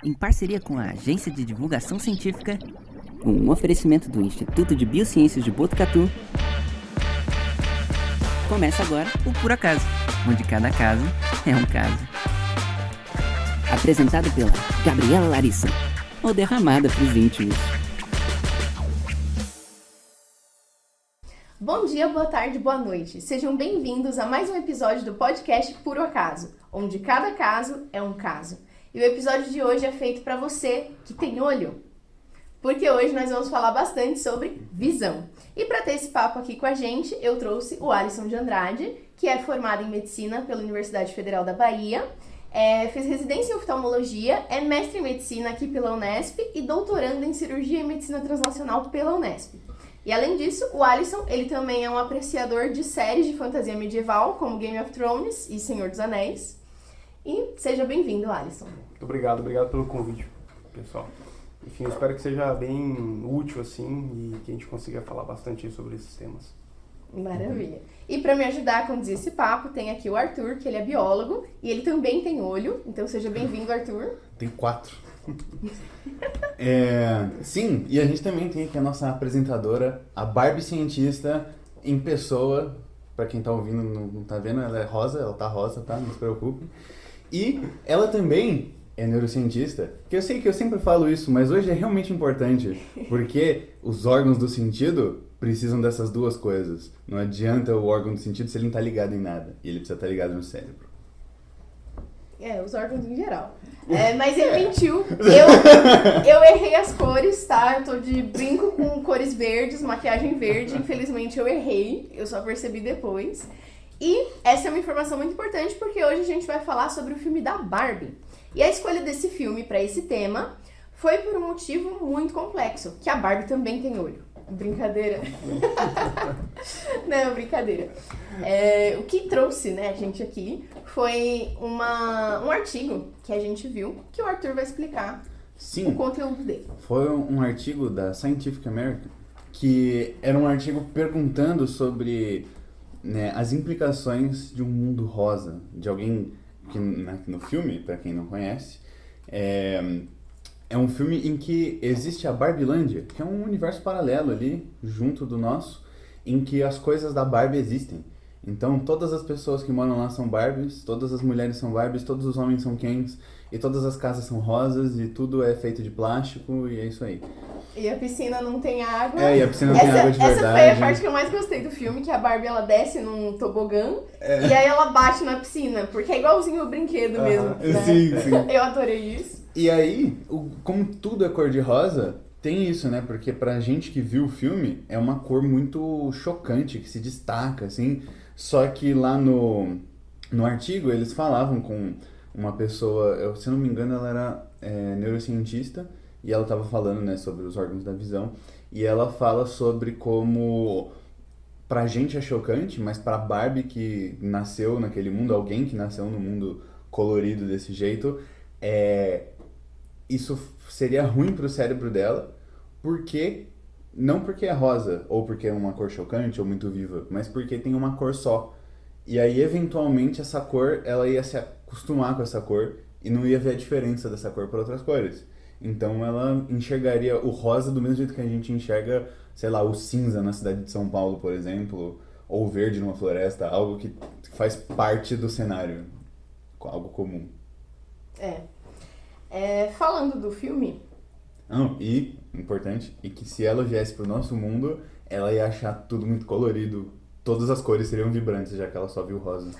em parceria com a Agência de Divulgação Científica, um oferecimento do Instituto de Biociências de Botucatu. Começa agora o Por Acaso, onde cada caso é um caso. Apresentado pela Gabriela Larissa, ou derramada pros íntimos. Bom dia, boa tarde, boa noite. Sejam bem-vindos a mais um episódio do podcast Puro Acaso, onde cada caso é um caso. E o episódio de hoje é feito para você que tem olho, porque hoje nós vamos falar bastante sobre visão. E para ter esse papo aqui com a gente, eu trouxe o Alisson de Andrade, que é formado em Medicina pela Universidade Federal da Bahia, fez residência em oftalmologia, é mestre em Medicina aqui pela Unesp e doutorando em Cirurgia e Medicina Translacional pela Unesp. E além disso, o Alisson, ele também é um apreciador de séries de fantasia medieval, como Game of Thrones e Senhor dos Anéis. E seja bem-vindo, Alisson. Muito obrigado pelo convite, pessoal. Enfim, eu espero que seja bem útil, assim, e que a gente consiga falar bastante sobre esses temas. Maravilha. E para me ajudar a conduzir esse papo, tem aqui o Arthur, que ele é biólogo, e ele também tem olho, então seja bem-vindo, Arthur. Tem 4. Sim, e a gente também tem aqui a nossa apresentadora, a Barbie cientista em pessoa. Pra quem tá ouvindo não tá vendo, ela é rosa, ela tá rosa, tá? Não se preocupe. E ela também é neurocientista, que eu sei que eu sempre falo isso, mas hoje é realmente importante, porque os órgãos do sentido precisam dessas duas coisas. Não adianta o órgão do sentido se ele não tá ligado em nada, e ele precisa estar ligado no cérebro. Os órgãos em geral. Mas ele mentiu. Eu errei as cores, tá? Eu tô de brinco com cores verdes, maquiagem verde. Infelizmente eu errei. Eu só percebi depois. E essa é uma informação muito importante porque hoje a gente vai falar sobre o filme da Barbie. E a escolha desse filme para esse tema foi por um motivo muito complexo, que a Barbie também tem olho. Brincadeira. Não, brincadeira. O que trouxe, né, a gente aqui foi um artigo que a gente viu, que o Arthur vai explicar. Sim, o conteúdo dele. Foi um artigo da Scientific American, que era um artigo perguntando sobre, né, as implicações de um mundo rosa, de alguém que no filme, para quem não conhece, é um filme em que existe a Barbilândia, que é um universo paralelo ali, junto do nosso, em que as coisas da Barbie existem. Então, todas as pessoas que moram lá são Barbies, todas as mulheres são Barbies, todos os homens são Kens, e todas as casas são rosas, e tudo é feito de plástico, e é isso aí. E a piscina não tem água. E a piscina não tem água de verdade. Essa foi a parte que eu mais gostei do filme, que a Barbie, ela desce num tobogã, e aí ela bate na piscina, porque é igualzinho o brinquedo mesmo, né? Sim. Eu adorei isso. E aí, como tudo é cor-de-rosa, tem isso, né? Porque pra gente que viu o filme, é uma cor muito chocante, que se destaca, assim. Só que lá no artigo, eles falavam com uma pessoa, se eu não me engano, ela era neurocientista, e ela estava falando, né, sobre os órgãos da visão, e ela fala sobre como pra gente é chocante, mas pra Barbie que nasceu naquele mundo, alguém que nasceu no mundo colorido desse jeito, isso seria ruim pro cérebro dela, não porque é rosa, ou porque é uma cor chocante ou muito viva, mas porque tem uma cor só. E aí, eventualmente, essa cor, ela ia se acostumar com essa cor e não ia ver a diferença dessa cor para outras cores. Então, ela enxergaria o rosa do mesmo jeito que a gente enxerga, sei lá, o cinza na cidade de São Paulo, por exemplo, ou o verde numa floresta, algo que faz parte do cenário, algo comum. Falando do filme... E, importante, que se ela viesse pro nosso mundo, ela ia achar tudo muito colorido. Todas as cores seriam vibrantes, já que ela só viu rosa.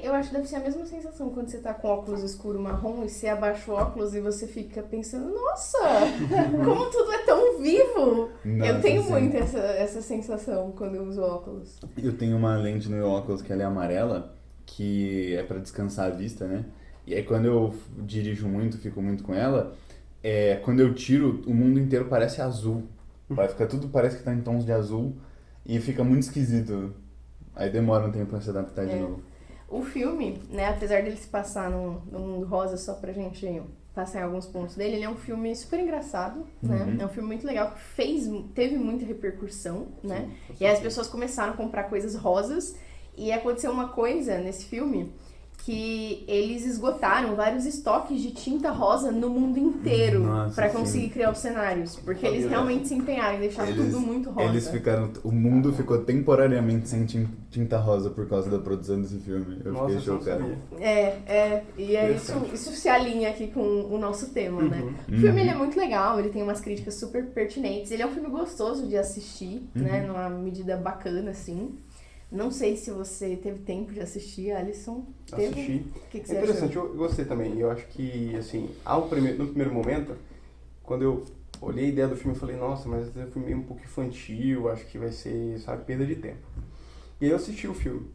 Eu acho que deve ser a mesma sensação quando você tá com óculos escuro marrom e você abaixa o óculos e você fica pensando, nossa, como tudo é tão vivo. Nossa, eu tenho sim. muito essa sensação quando eu uso óculos. Eu tenho uma lente no meu óculos que ela é amarela, que é pra descansar a vista, né? E aí quando eu dirijo muito, fico muito com ela, quando eu tiro, o mundo inteiro parece azul. Tudo parece que tá em tons de azul e fica muito esquisito. Aí demora um tempo pra se adaptar de novo. O filme, né, apesar dele se passar no mundo rosa, só pra gente passar em alguns pontos dele, ele é um filme super engraçado, né? É um filme muito legal, que teve muita repercussão, né? E aí as pessoas começaram a comprar coisas rosas, e aconteceu uma coisa nesse filme que eles esgotaram vários estoques de tinta rosa no mundo inteiro Nossa, pra sim. conseguir criar os cenários. Porque eles realmente se empenharam em deixar tudo muito rosa. O mundo ficou temporariamente sem tinta rosa por causa da produção desse filme. Eu Nossa, fiquei eu não chocado. sabia. E é isso se alinha aqui com o nosso tema, né? O filme ele é muito legal, ele tem umas críticas super pertinentes, ele é um filme gostoso de assistir, né? Numa medida bacana, assim. Não sei se você teve tempo de assistir, Alisson. Assisti. O que É você interessante, achou? eu gostei também. Eu acho que, assim, no primeiro momento, quando eu olhei a ideia do filme, eu falei, nossa, mas esse filme é um pouco infantil, acho que vai ser, sabe, perda de tempo. E aí eu assisti o filme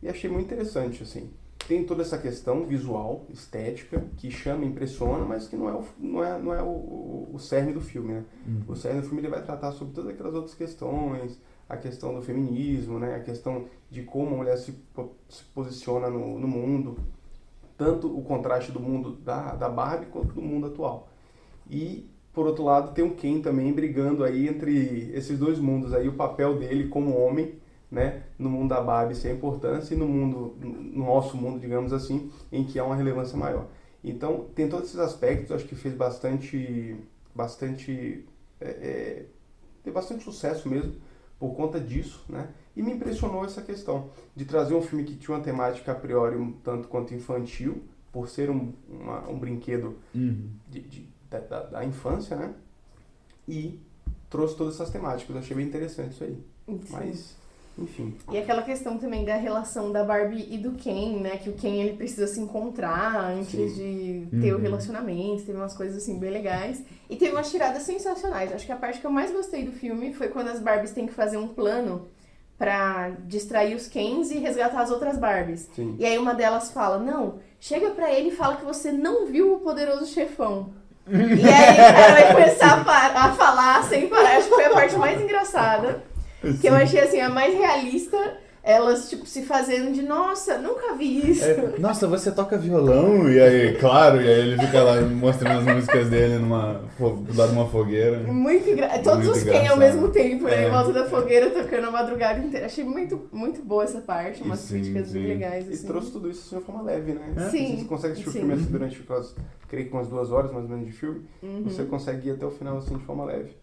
e achei muito interessante, assim. Tem toda essa questão visual, estética, que chama, impressiona, mas que não é o cerne do filme, né? O cerne do filme ele vai tratar sobre todas aquelas outras questões, a questão do feminismo, né? A questão de como a mulher se posiciona no mundo, tanto o contraste do mundo da Barbie quanto do mundo atual. E, por outro lado, tem o Ken também brigando aí entre esses dois mundos, aí o papel dele como homem, né? No mundo da Barbie sem importância e no nosso mundo, digamos assim, em que há uma relevância maior. Então, tem todos esses aspectos, acho que fez bastante sucesso mesmo, por conta disso, né? E me impressionou essa questão de trazer um filme que tinha uma temática a priori um tanto quanto infantil, por ser um brinquedo da infância, né? E trouxe todas essas temáticas. Eu achei bem interessante isso aí. Sim. Mas, enfim. E aquela questão também da relação da Barbie e do Ken, né? Que o Ken ele precisa se encontrar antes de ter o relacionamento. Teve umas coisas assim bem legais. E teve umas tiradas sensacionais. Acho que a parte que eu mais gostei do filme foi quando as Barbies têm que fazer um plano pra distrair os Kens e resgatar as outras Barbies. Sim. E aí uma delas fala, não, chega pra ele e fala que você não viu o Poderoso Chefão. E aí o cara vai começar a falar sem parar. Acho que foi a parte mais engraçada. Que eu achei assim, a mais realista, elas tipo se fazendo de nossa, nunca vi isso. Nossa, você toca violão? E aí, claro, e aí ele fica lá mostrando as músicas dele do lado de uma fogueira. Muito engraçado. Todos Muito os Ken ao engraçado. mesmo tempo, né? É. Em volta da fogueira, tocando a madrugada inteira. Achei muito, muito boa essa parte, umas Sim, críticas bem sim. legais. E Assim. trouxe tudo isso de uma forma leve, né? Sim, Você consegue assistir o sim. filme assim durante, creio que umas 2 horas mais ou menos de filme, você consegue ir até o final assim de forma leve.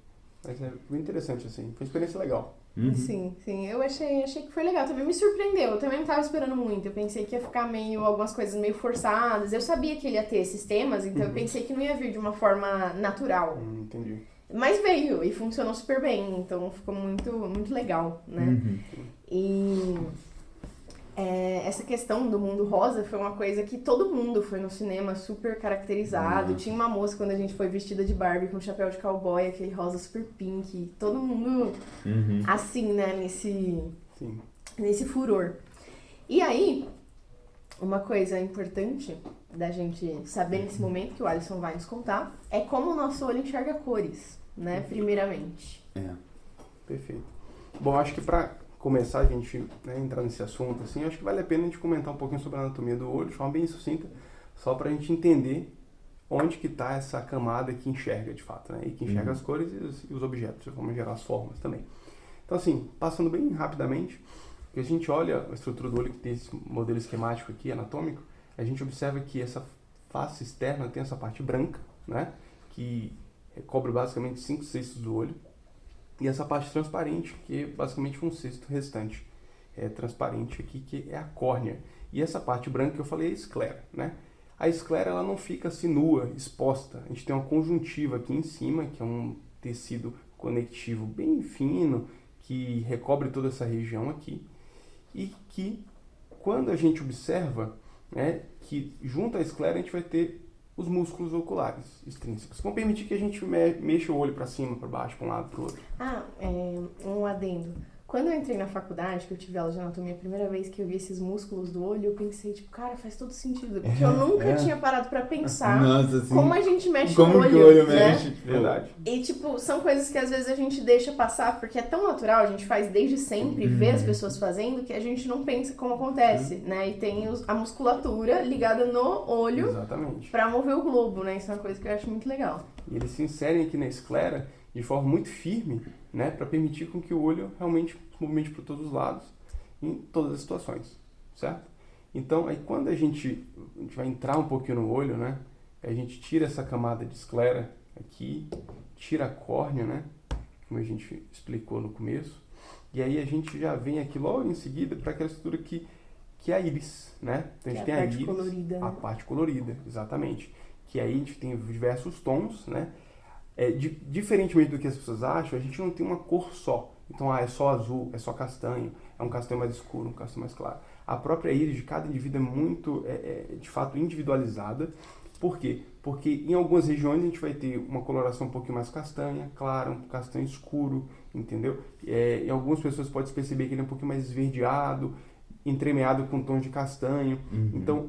Mas é bem interessante, assim. Foi uma experiência legal. Sim, eu achei que foi legal. Também me surpreendeu. Eu também não tava esperando muito. Eu pensei que ia ficar algumas coisas meio forçadas. Eu sabia que ele ia ter esses temas, então eu pensei que não ia vir de uma forma natural. Entendi. Mas veio e funcionou super bem, então ficou muito, muito legal, né? E essa questão do mundo rosa foi uma coisa que todo mundo foi no cinema super caracterizado. Tinha uma moça quando a gente foi vestida de Barbie com chapéu de cowboy, aquele rosa super pink. Todo mundo assim, né? Nesse furor. E aí, uma coisa importante da gente saber nesse momento, que o Alisson vai nos contar, é como o nosso olho enxerga cores, né? Primeiramente. Perfeito. Bom, acho que para começar a gente entrar nesse assunto, assim, acho que vale a pena a gente comentar um pouquinho sobre a anatomia do olho, de forma bem sucinta, só para a gente entender onde que está essa camada que enxerga de fato, né? E que enxerga as cores e os objetos, de forma geral, as formas também. Então, assim, passando bem rapidamente, que a gente olha a estrutura do olho, que tem esse modelo esquemático aqui, anatômico, a gente observa que essa face externa tem essa parte branca, né? Que cobre basicamente 5/6 do olho. E essa parte transparente, que é basicamente 1/6 restante. É transparente aqui, que é a córnea. E essa parte branca que eu falei é a esclera, né? A esclera, ela não fica assim nua, exposta. A gente tem uma conjuntiva aqui em cima, que é um tecido conectivo bem fino, que recobre toda essa região aqui. E que, quando a gente observa, né, que junto à esclera a gente vai ter os músculos oculares extrínsecos, que vão permitir que a gente mexa o olho para cima, para baixo, para um lado, para o outro. Um adendo. Quando eu entrei na faculdade, que eu tive aula de anatomia, a primeira vez que eu vi esses músculos do olho, eu pensei, tipo, cara, faz todo sentido. Porque eu nunca tinha parado pra pensar como a gente mexe o olho. Como que o olho né? mexe? Verdade. E, tipo, são coisas que às vezes a gente deixa passar, porque é tão natural, a gente faz desde sempre, vê as pessoas fazendo, que a gente não pensa como acontece, né? E tem a musculatura ligada no olho. Exatamente. Pra mover o globo, né? Isso é uma coisa que eu acho muito legal. E eles se inserem aqui na esclera de forma muito firme, né, para permitir com que o olho realmente se movimente para todos os lados, em todas as situações, certo? Então, aí quando a gente vai entrar um pouquinho no olho, né? A gente tira essa camada de esclera aqui, tira a córnea, né? Como a gente explicou no começo. E aí a gente já vem aqui logo em seguida para aquela estrutura que é a íris, né? Então a gente tem a íris, colorida, né? a parte colorida, exatamente. Que aí a gente tem diversos tons, né? Diferentemente do que as pessoas acham, a gente não tem uma cor só. Então, é só azul, é só castanho, é um castanho mais escuro, um castanho mais claro. A própria íris de cada indivíduo é muito, de fato, individualizada. Por quê? Porque em algumas regiões a gente vai ter uma coloração um pouquinho mais castanha, clara, um castanho escuro, entendeu? Em algumas pessoas pode perceber que ele é um pouquinho mais esverdeado, entremeado com tons de castanho. Então,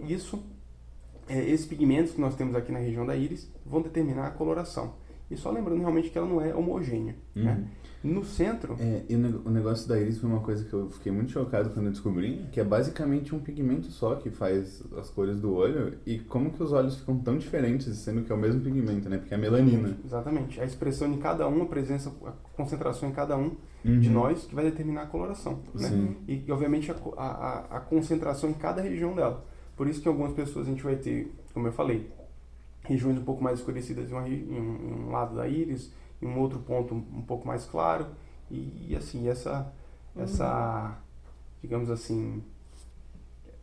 esses pigmentos que nós temos aqui na região da íris vão determinar a coloração. E só lembrando realmente que ela não é homogênea, né? No centro... E o negócio da íris foi uma coisa que eu fiquei muito chocado quando eu descobri, que é basicamente um pigmento só que faz as cores do olho. E como que os olhos ficam tão diferentes, sendo que é o mesmo pigmento, né? Porque é a melanina. Exatamente. A expressão em cada um, a concentração em cada um de nós, que vai determinar a coloração, né? E obviamente a concentração em cada região dela. Por isso que algumas pessoas a gente vai ter, como eu falei, regiões um pouco mais escurecidas em um lado da íris, em um outro ponto um pouco mais claro, e assim, essa digamos assim,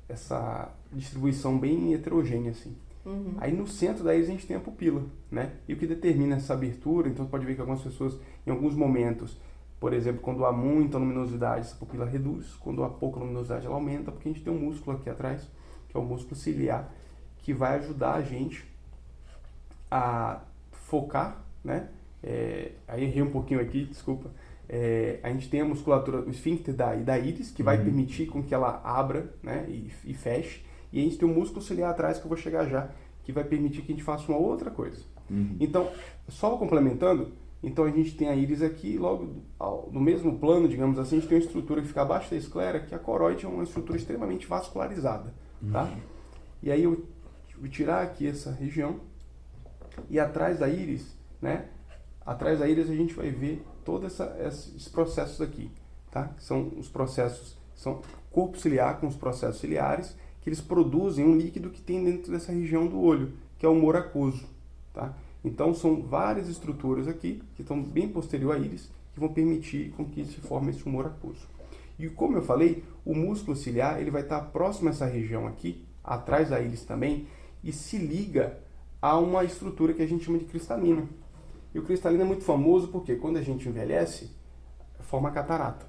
essa distribuição bem heterogênea, assim. Aí no centro da íris a gente tem a pupila, né? E o que determina essa abertura, então pode ver que algumas pessoas, em alguns momentos, por exemplo, quando há muita luminosidade, essa pupila reduz, quando há pouca luminosidade ela aumenta, porque a gente tem um músculo aqui atrás, que é o músculo ciliar, que vai ajudar a gente a focar, né? Aí errei um pouquinho aqui, desculpa. A gente tem a musculatura, o esfíncter da íris, que vai permitir com que ela abra, né? E feche. E a gente tem o músculo ciliar atrás, que eu vou chegar já, que vai permitir que a gente faça uma outra coisa. Então, só complementando, então a gente tem a íris aqui, logo no mesmo plano, digamos assim, a gente tem uma estrutura que fica abaixo da esclera, que a coroide é uma estrutura extremamente vascularizada, tá? E aí eu vou tirar aqui essa região, e atrás da íris, né? Atrás da íris a gente vai ver todos esses processos aqui, tá? São os processos, são corpo ciliar com os processos ciliares, que eles produzem um líquido que tem dentro dessa região do olho, que é o humor aquoso, tá? Então são várias estruturas aqui, que estão bem posterior à íris, que vão permitir com que se forme esse humor aquoso. E como eu falei, o músculo ciliar ele vai estar próximo a essa região aqui, atrás da íris também, e se liga a uma estrutura que a gente chama de cristalino. E o cristalino é muito famoso porque quando a gente envelhece, forma catarata.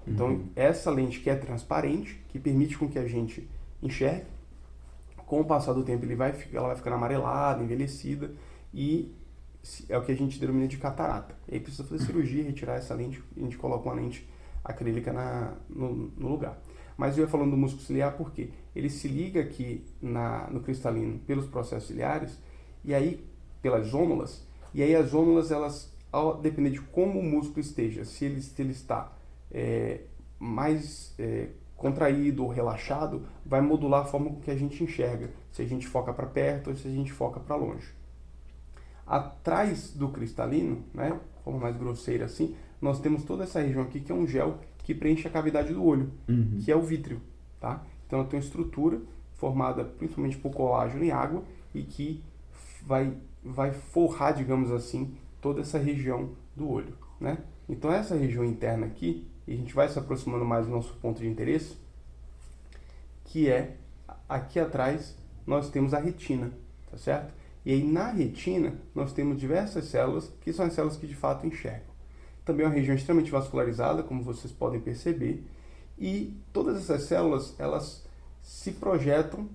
Então, essa lente que é transparente, que permite com que a gente enxergue, com o passar do tempo ela vai ficando amarelada, envelhecida, e é o que a gente denomina de catarata. E aí precisa fazer cirurgia, retirar essa lente, a gente coloca uma lente acrílica no lugar. Mas eu ia falando do músculo ciliar porque ele se liga aqui no cristalino pelos processos ciliares, e aí pelas zônulas, e aí as zônulas, elas, ao depender de como o músculo esteja, se ele está mais contraído ou relaxado, vai modular a forma com que a gente enxerga, se a gente foca para perto ou se a gente foca para longe. Atrás do cristalino, né, de forma mais grosseira assim, nós temos toda essa região aqui que é um gel que preenche a cavidade do olho, que é o vítreo, tá? Então ela tem uma estrutura formada principalmente por colágeno e água e que vai forrar, digamos assim, toda essa região do olho, né? Então essa região interna aqui, e a gente vai se aproximando mais do nosso ponto de interesse, que é aqui atrás nós temos a retina, tá certo? E aí na retina nós temos diversas células que são as células que de fato enxergam. Também é uma região extremamente vascularizada, como vocês podem perceber, e todas essas células elas se projetam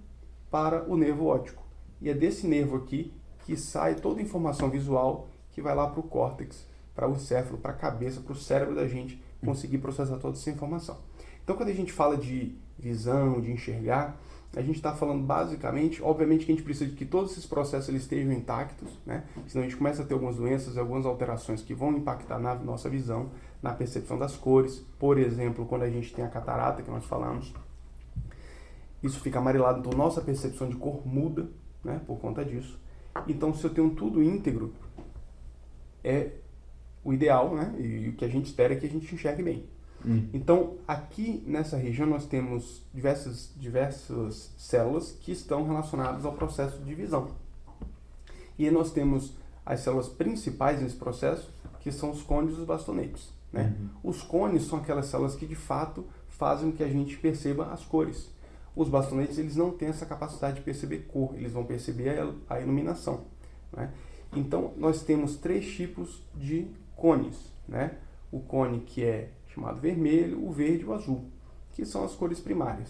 para o nervo óptico. E é desse nervo aqui que sai toda a informação visual que vai lá para o córtex, para o encéfalo, para a cabeça, para o cérebro da gente conseguir processar toda essa informação. Então, quando a gente fala de visão, de enxergar, a gente está falando basicamente, obviamente que a gente precisa de que todos esses processos eles estejam intactos, né? Senão a gente começa a ter algumas doenças, algumas alterações que vão impactar na nossa visão, na percepção das cores. Por exemplo, quando a gente tem a catarata, que nós falamos, isso fica amarelado, então nossa percepção de cor muda, né, por conta disso. Então, se eu tenho tudo íntegro, é o ideal, né? E o que a gente espera é que a gente enxergue bem. Então, aqui nessa região nós temos diversas células que estão relacionadas ao processo de visão. E aí nós temos as células principais nesse processo, que são os cones e os bastonetes, né? Os cones são aquelas células que de fato fazem com que a gente perceba as cores. Os bastonetes, eles não têm essa capacidade de perceber cor, eles vão perceber a iluminação, né? Então, nós temos 3 tipos de cones, né? O cone que é chamado vermelho, o verde e o azul, que são as cores primárias.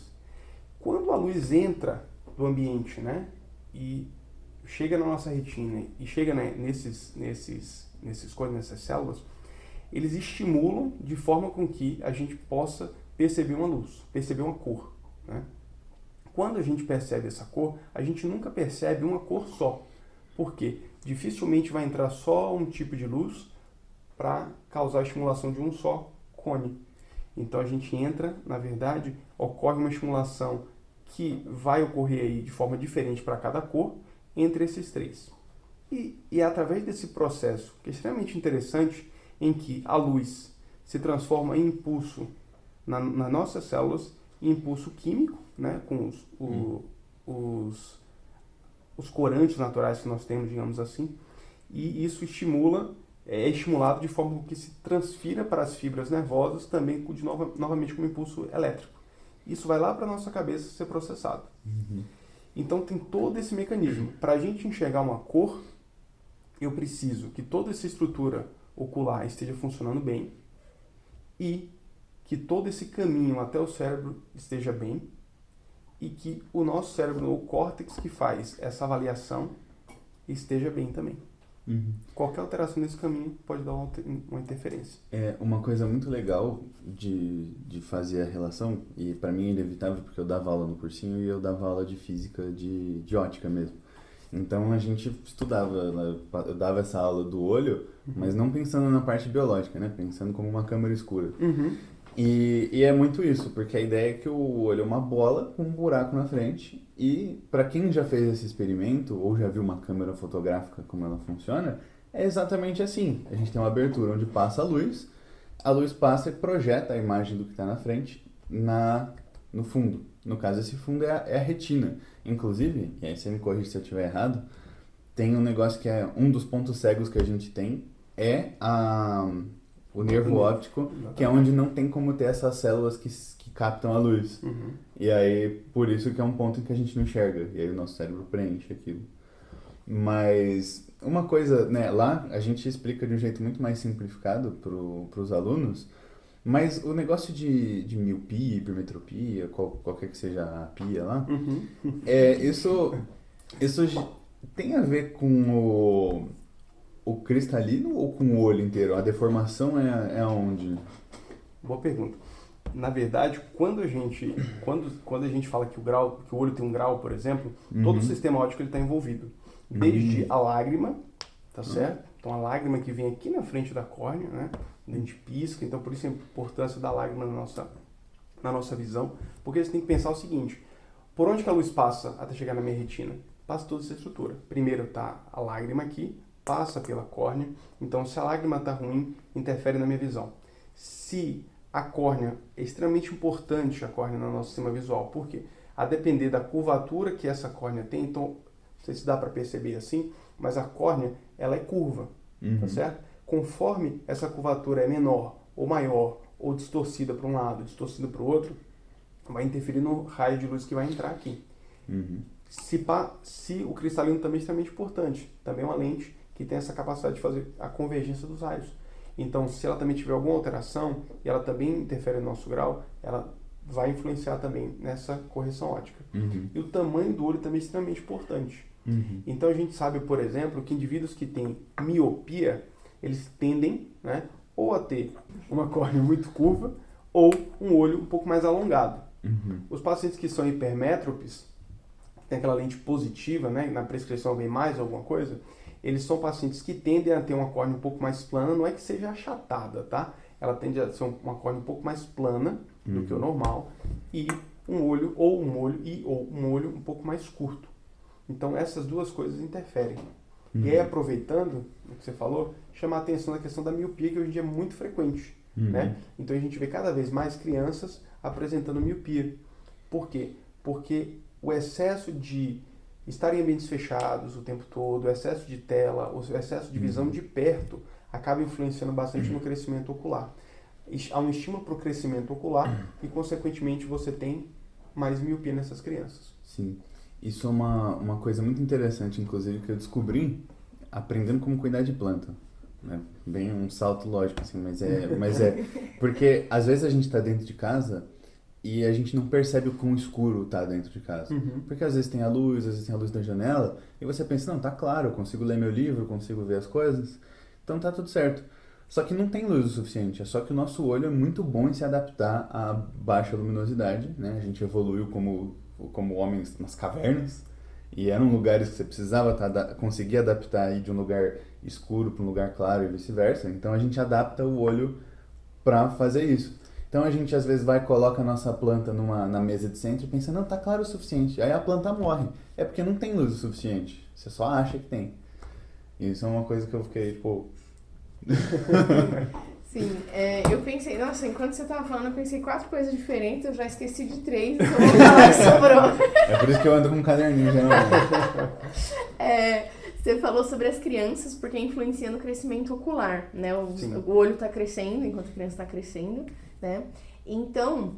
Quando a luz entra do ambiente, né, e chega na nossa retina e chega, né, nesses cones, nessas células, eles estimulam de forma com que a gente possa perceber uma luz, perceber uma cor, né? Quando a gente percebe essa cor, a gente nunca percebe uma cor só. Por quê? Dificilmente vai entrar só um tipo de luz para causar a estimulação de um só cone. Então a gente entra, na verdade, ocorre uma estimulação que vai ocorrer aí de forma diferente para cada cor entre esses 3. E é através desse processo, que é extremamente interessante, em que a luz se transforma em impulso nas nossas células, em impulso químico, né, com os corantes naturais que nós temos, digamos assim, e isso é estimulado de forma que se transfira para as fibras nervosas também novamente com impulso elétrico. Isso vai lá para a nossa cabeça ser processado. Então tem todo esse mecanismo. Para a gente enxergar uma cor, eu preciso que toda essa estrutura ocular esteja funcionando bem e que todo esse caminho até o cérebro esteja bem e que o nosso cérebro, o córtex que faz essa avaliação, esteja bem também. Qualquer alteração nesse caminho pode dar uma interferência. É uma coisa muito legal de fazer a relação, e para mim é inevitável porque eu dava aula no cursinho e eu dava aula de física de ótica mesmo. Então a gente estudava, eu dava essa aula do olho, mas não pensando na parte biológica, né? Pensando como uma câmara escura. E é muito isso, porque a ideia é que o olho é uma bola com um buraco na frente e para quem já fez esse experimento ou já viu uma câmera fotográfica como ela funciona, é exatamente assim. A gente tem uma abertura onde passa a luz passa e projeta a imagem do que está na frente no fundo. No caso, esse fundo é a retina. Inclusive, e aí você me corrige se eu estiver errado, tem um negócio que é um dos pontos cegos que a gente tem, o nervo óptico, que é onde não tem como ter essas células que captam a luz. E aí, por isso que é um ponto em que a gente não enxerga. E aí o nosso cérebro preenche aquilo. Mas uma coisa, né, lá a gente explica de um jeito muito mais simplificado para os alunos, mas o negócio de miopia, hipermetropia, qualquer que seja a pia lá, isso tem a ver com o cristalino ou com o olho inteiro? A deformação é onde? Boa pergunta. Na verdade, quando a gente fala que o olho tem um grau, por exemplo, todo o sistema óptico está envolvido. Desde a lágrima, tá certo? Então a lágrima que vem aqui na frente da córnea, né? A gente pisca, então por isso a importância da lágrima na nossa visão. Porque você tem que pensar o seguinte, por onde que a luz passa até chegar na minha retina? Passa toda essa estrutura. Primeiro está a lágrima aqui, passa pela córnea, então se a lágrima está ruim, interfere na minha visão. Se a córnea é extremamente importante, a córnea no nosso sistema visual, porque a depender da curvatura que essa córnea tem, então, não sei se dá para perceber assim, mas a córnea, ela é curva, tá certo? Conforme essa curvatura é menor, ou maior, ou distorcida para um lado, distorcida para o outro, vai interferir no raio de luz que vai entrar aqui. Se o cristalino também é extremamente importante, também é uma lente que tem essa capacidade de fazer a convergência dos raios. Então, se ela também tiver alguma alteração e ela também interfere no nosso grau, ela vai influenciar também nessa correção óptica. E o tamanho do olho também é extremamente importante. Então, a gente sabe, por exemplo, que indivíduos que têm miopia, eles tendem, né, ou a ter uma córnea muito curva ou um olho um pouco mais alongado. Os pacientes que são hipermétropes, tem aquela lente positiva, né, na prescrição vem mais alguma coisa, eles são pacientes que tendem a ter uma córnea um pouco mais plana, não é que seja achatada, tá? Ela tende a ser uma córnea um pouco mais plana do que o normal e um olho um pouco mais curto. Então essas duas coisas interferem. E aí, aproveitando o que você falou, chamar a atenção na questão da miopia, que hoje em dia é muito frequente. né? Então a gente vê cada vez mais crianças apresentando miopia. Por quê? Porque o excesso de estar em ambientes fechados o tempo todo, o excesso de tela, o excesso de visão de perto, acaba influenciando bastante no crescimento ocular. Há um estímulo para o crescimento ocular e, consequentemente, você tem mais miopia nessas crianças. Sim. Isso é uma coisa muito interessante, inclusive, que eu descobri aprendendo como cuidar de planta. Né? Bem um salto lógico, assim, mas é porque às vezes a gente está dentro de casa e a gente não percebe o quão escuro tá dentro de casa. Porque às vezes tem a luz, às vezes tem a luz da janela, e você pensa, não, tá claro, eu consigo ler meu livro, eu consigo ver as coisas, então tá tudo certo. Só que não tem luz o suficiente, é só que o nosso olho é muito bom em se adaptar à baixa luminosidade, né? A gente evoluiu como homens nas cavernas, e eram lugares que você precisava conseguir adaptar aí de um lugar escuro para um lugar claro e vice-versa. Então a gente adapta o olho para fazer isso. Então a gente às vezes vai e coloca a nossa planta na mesa de centro e pensa, não, tá claro o suficiente. Aí a planta morre. É porque não tem luz o suficiente. Você só acha que tem. E isso é uma coisa que eu fiquei, pô... Sim, eu pensei, nossa, enquanto você tava falando, eu pensei 4 coisas diferentes, eu já esqueci de 3, então eu vou falar que sobrou. É por isso que eu ando com um caderninho, geralmente. Você falou sobre as crianças, porque influencia no crescimento ocular, né? O olho tá crescendo enquanto a criança tá crescendo, né? Então,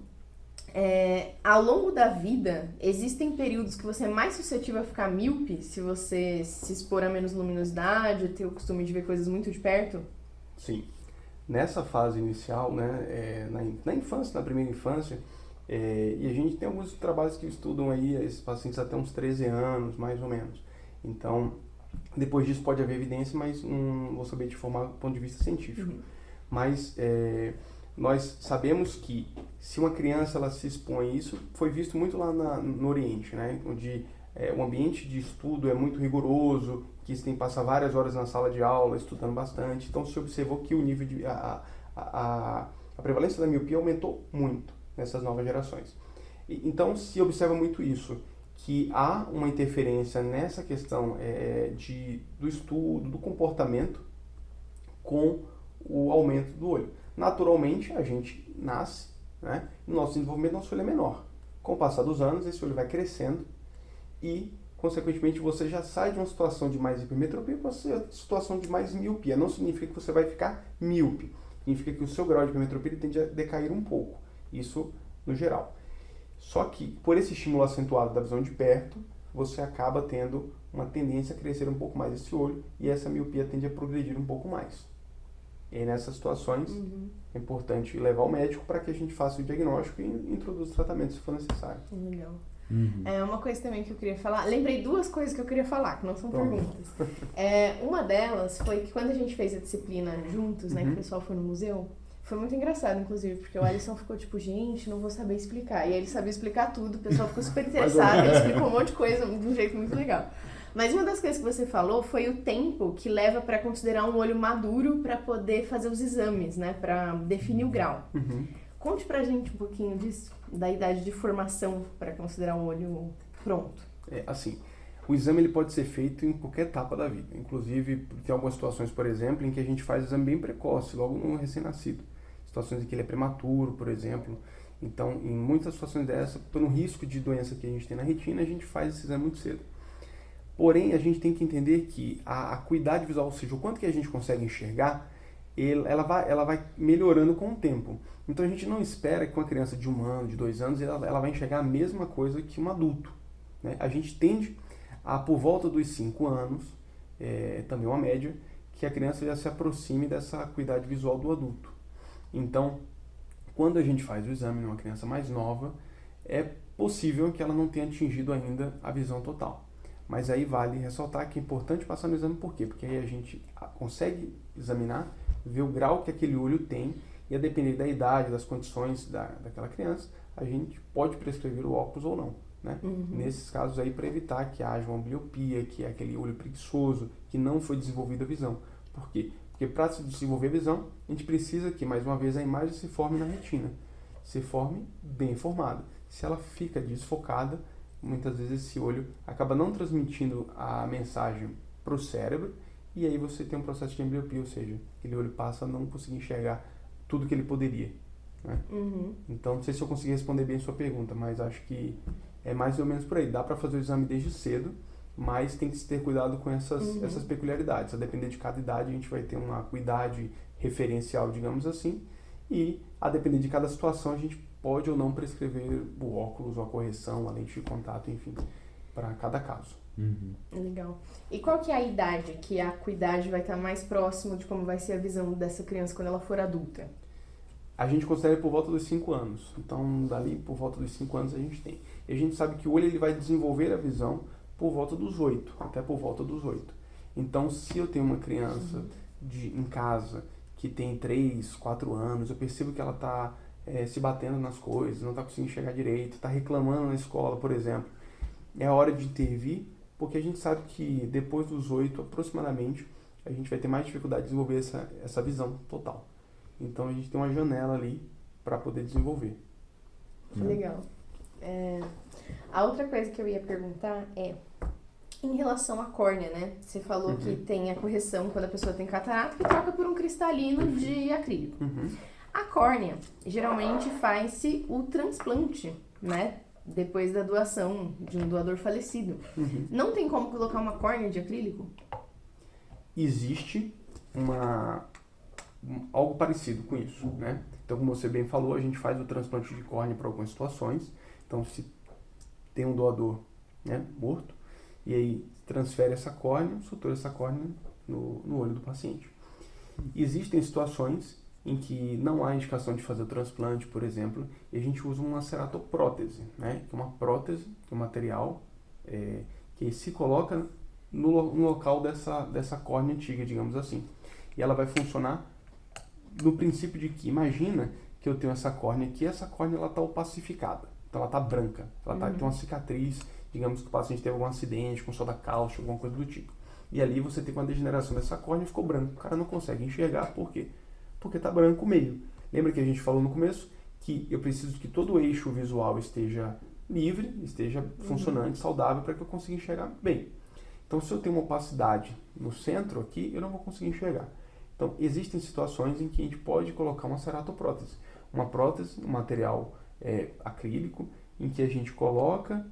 ao longo da vida, existem períodos que você é mais suscetível a ficar míope, se você se expor a menos luminosidade, ter o costume de ver coisas muito de perto? Sim. Nessa fase inicial, né, na infância, na primeira infância, e a gente tem alguns trabalhos que estudam aí esses pacientes até uns 13 anos, mais ou menos. Então, depois disso pode haver evidência, mas não vou saber te informar do ponto de vista científico. Mas nós sabemos que se uma criança ela se expõe a isso, foi visto muito lá no Oriente, né, onde o ambiente de estudo é muito rigoroso, que você tem que passar várias horas na sala de aula estudando bastante. Então se observou que o nível de a prevalência da miopia aumentou muito nessas novas gerações. Então se observa muito isso, que há uma interferência nessa questão do estudo, do comportamento com o aumento do olho. Naturalmente a gente nasce, né? No nosso desenvolvimento nosso olho é menor. Com o passar dos anos esse olho vai crescendo e consequentemente você já sai de uma situação de mais hipermetropia para uma situação de mais miopia. Não significa que você vai ficar míope, significa que o seu grau de hipermetropia tende a decair um pouco, isso no geral. Só que por esse estímulo acentuado da visão de perto, você acaba tendo uma tendência a crescer um pouco mais esse olho e essa miopia tende a progredir um pouco mais. E aí, nessas situações é importante levar ao médico para que a gente faça o diagnóstico e introduza o tratamento se for necessário. Legal. Uma coisa também que eu queria falar, lembrei 2 coisas que eu queria falar, que não são perguntas. Uma delas foi que quando a gente fez a disciplina juntos, né, que o pessoal foi no museu, foi muito engraçado, inclusive, porque o Alisson ficou tipo, gente, não vou saber explicar. E aí ele sabia explicar tudo, o pessoal ficou super interessado, ele explicou um monte de coisa de um jeito muito legal. Mas uma das coisas que você falou foi o tempo que leva para considerar um olho maduro para poder fazer os exames, né, para definir o grau. Conte pra gente um pouquinho disso, da idade de formação para considerar um olho pronto. Assim, o exame ele pode ser feito em qualquer etapa da vida. Inclusive, tem algumas situações, por exemplo, em que a gente faz o exame bem precoce, logo no recém-nascido. Situações em que ele é prematuro, por exemplo. Então, em muitas situações dessas, pelo risco de doença que a gente tem na retina, a gente faz esse exame muito cedo. Porém, a gente tem que entender que a acuidade visual, ou seja, o quanto que a gente consegue enxergar, ela vai melhorando com o tempo. Então a gente não espera que uma criança de 1 ano, de 2 anos, ela vai enxergar a mesma coisa que um adulto, né? A gente tende a, por volta dos 5 anos, também uma média, que a criança já se aproxime dessa acuidade visual do adulto. Então, quando a gente faz o exame numa criança mais nova, é possível que ela não tenha atingido ainda a visão total. Mas aí vale ressaltar que é importante passar no exame, por quê? Porque aí a gente consegue examinar, ver o grau que aquele olho tem, e a depender da idade, das condições daquela criança, a gente pode prescrever o óculos ou não, né? Nesses casos aí, para evitar que haja uma ambliopia, que é aquele olho preguiçoso, que não foi desenvolvida a visão. Por quê? Porque para se desenvolver a visão, a gente precisa que, mais uma vez, a imagem se forme na retina, se forme bem formada. Se ela fica desfocada, muitas vezes esse olho acaba não transmitindo a mensagem para o cérebro, e aí você tem um processo de ambliopia, ou seja, aquele olho passa a não conseguir enxergar tudo que ele poderia, né? Uhum. Então, não sei se eu consegui responder bem a sua pergunta, mas acho que é mais ou menos por aí. Dá para fazer o exame desde cedo, mas tem que se ter cuidado com essas peculiaridades. A depender de cada idade, a gente vai ter uma acuidade referencial, digamos assim, e a depender de cada situação, a gente pode ou não prescrever o óculos, ou a correção, a lente de contato, enfim, para cada caso. Legal. E qual que é a idade que a acuidade vai estar mais próximo de como vai ser a visão dessa criança quando ela for adulta? A gente considera por volta dos 5 anos. Então, dali por volta dos 5 anos a gente tem. E a gente sabe que o olho ele vai desenvolver a visão por volta dos 8, até por volta dos 8. Então, se eu tenho uma criança em casa que tem 3, 4 anos, eu percebo que ela está se batendo nas coisas, não está conseguindo enxergar direito, está reclamando na escola, por exemplo, é hora de intervir, porque a gente sabe que depois dos 8, aproximadamente, a gente vai ter mais dificuldade de desenvolver essa visão total. Então, a gente tem uma janela ali para poder desenvolver. Legal. A outra coisa que eu ia perguntar é em relação à córnea, né? Você falou que tem a correção quando a pessoa tem catarata, que troca por um cristalino de acrílico. A córnea, geralmente faz-se o transplante, né? Depois da doação de um doador falecido. Não tem como colocar uma córnea de acrílico? Existe algo parecido com isso, né? Então, como você bem falou, a gente faz o transplante de córnea para algumas situações. Então, se tem um doador, né, morto, e aí transfere essa córnea, sutura essa córnea no olho do paciente. Existem situações em que não há indicação de fazer o transplante, por exemplo, e a gente usa uma ceratoprótese, né, que é uma prótese, um material que se coloca no local dessa córnea antiga, digamos assim. E ela vai funcionar no princípio de que, imagina que eu tenho essa córnea aqui, essa córnea ela está opacificada, então ela está branca, ela tem uma cicatriz, digamos que o paciente teve algum acidente com soda cáustica, alguma coisa do tipo. E ali você tem uma degeneração dessa córnea e ficou branco. O cara não consegue enxergar, por quê? Porque está branco o meio. Lembra que a gente falou no começo que eu preciso que todo o eixo visual esteja livre, esteja funcionante, saudável, para que eu consiga enxergar bem. Então, se eu tenho uma opacidade no centro aqui, eu não vou conseguir enxergar. Então, existem situações em que a gente pode colocar uma ceratoprótese. Uma prótese, um material acrílico, em que a gente coloca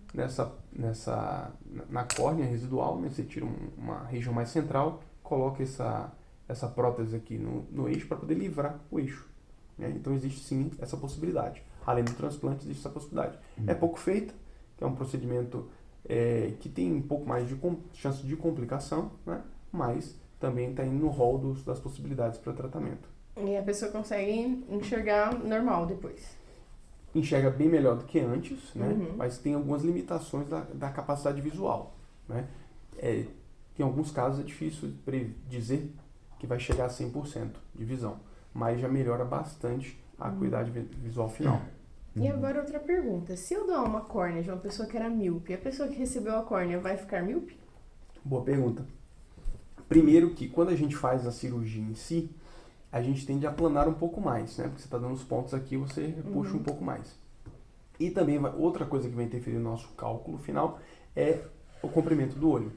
na córnea residual, né? Você tira uma região mais central, coloca essa prótese aqui no eixo para poder livrar o eixo, né? Então, existe sim essa possibilidade. Além do transplante, existe essa possibilidade. É pouco feita, que é um procedimento que tem um pouco mais de chance de complicação, né? Mas também está indo no rol das possibilidades para tratamento. E a pessoa consegue enxergar normal depois? Enxerga bem melhor do que antes, né? Mas tem algumas limitações da capacidade visual, né? Em alguns casos é difícil dizer que vai chegar a 100% de visão, mas já melhora bastante a acuidade visual final. E agora outra pergunta. Se eu doar uma córnea de uma pessoa que era míope, a pessoa que recebeu a córnea vai ficar míope? Boa pergunta. Primeiro que quando a gente faz a cirurgia em si, a gente tende a aplanar um pouco mais, né? Porque você está dando os pontos aqui, você puxa um pouco mais. E também outra coisa que vai interferir no nosso cálculo final é o comprimento do olho.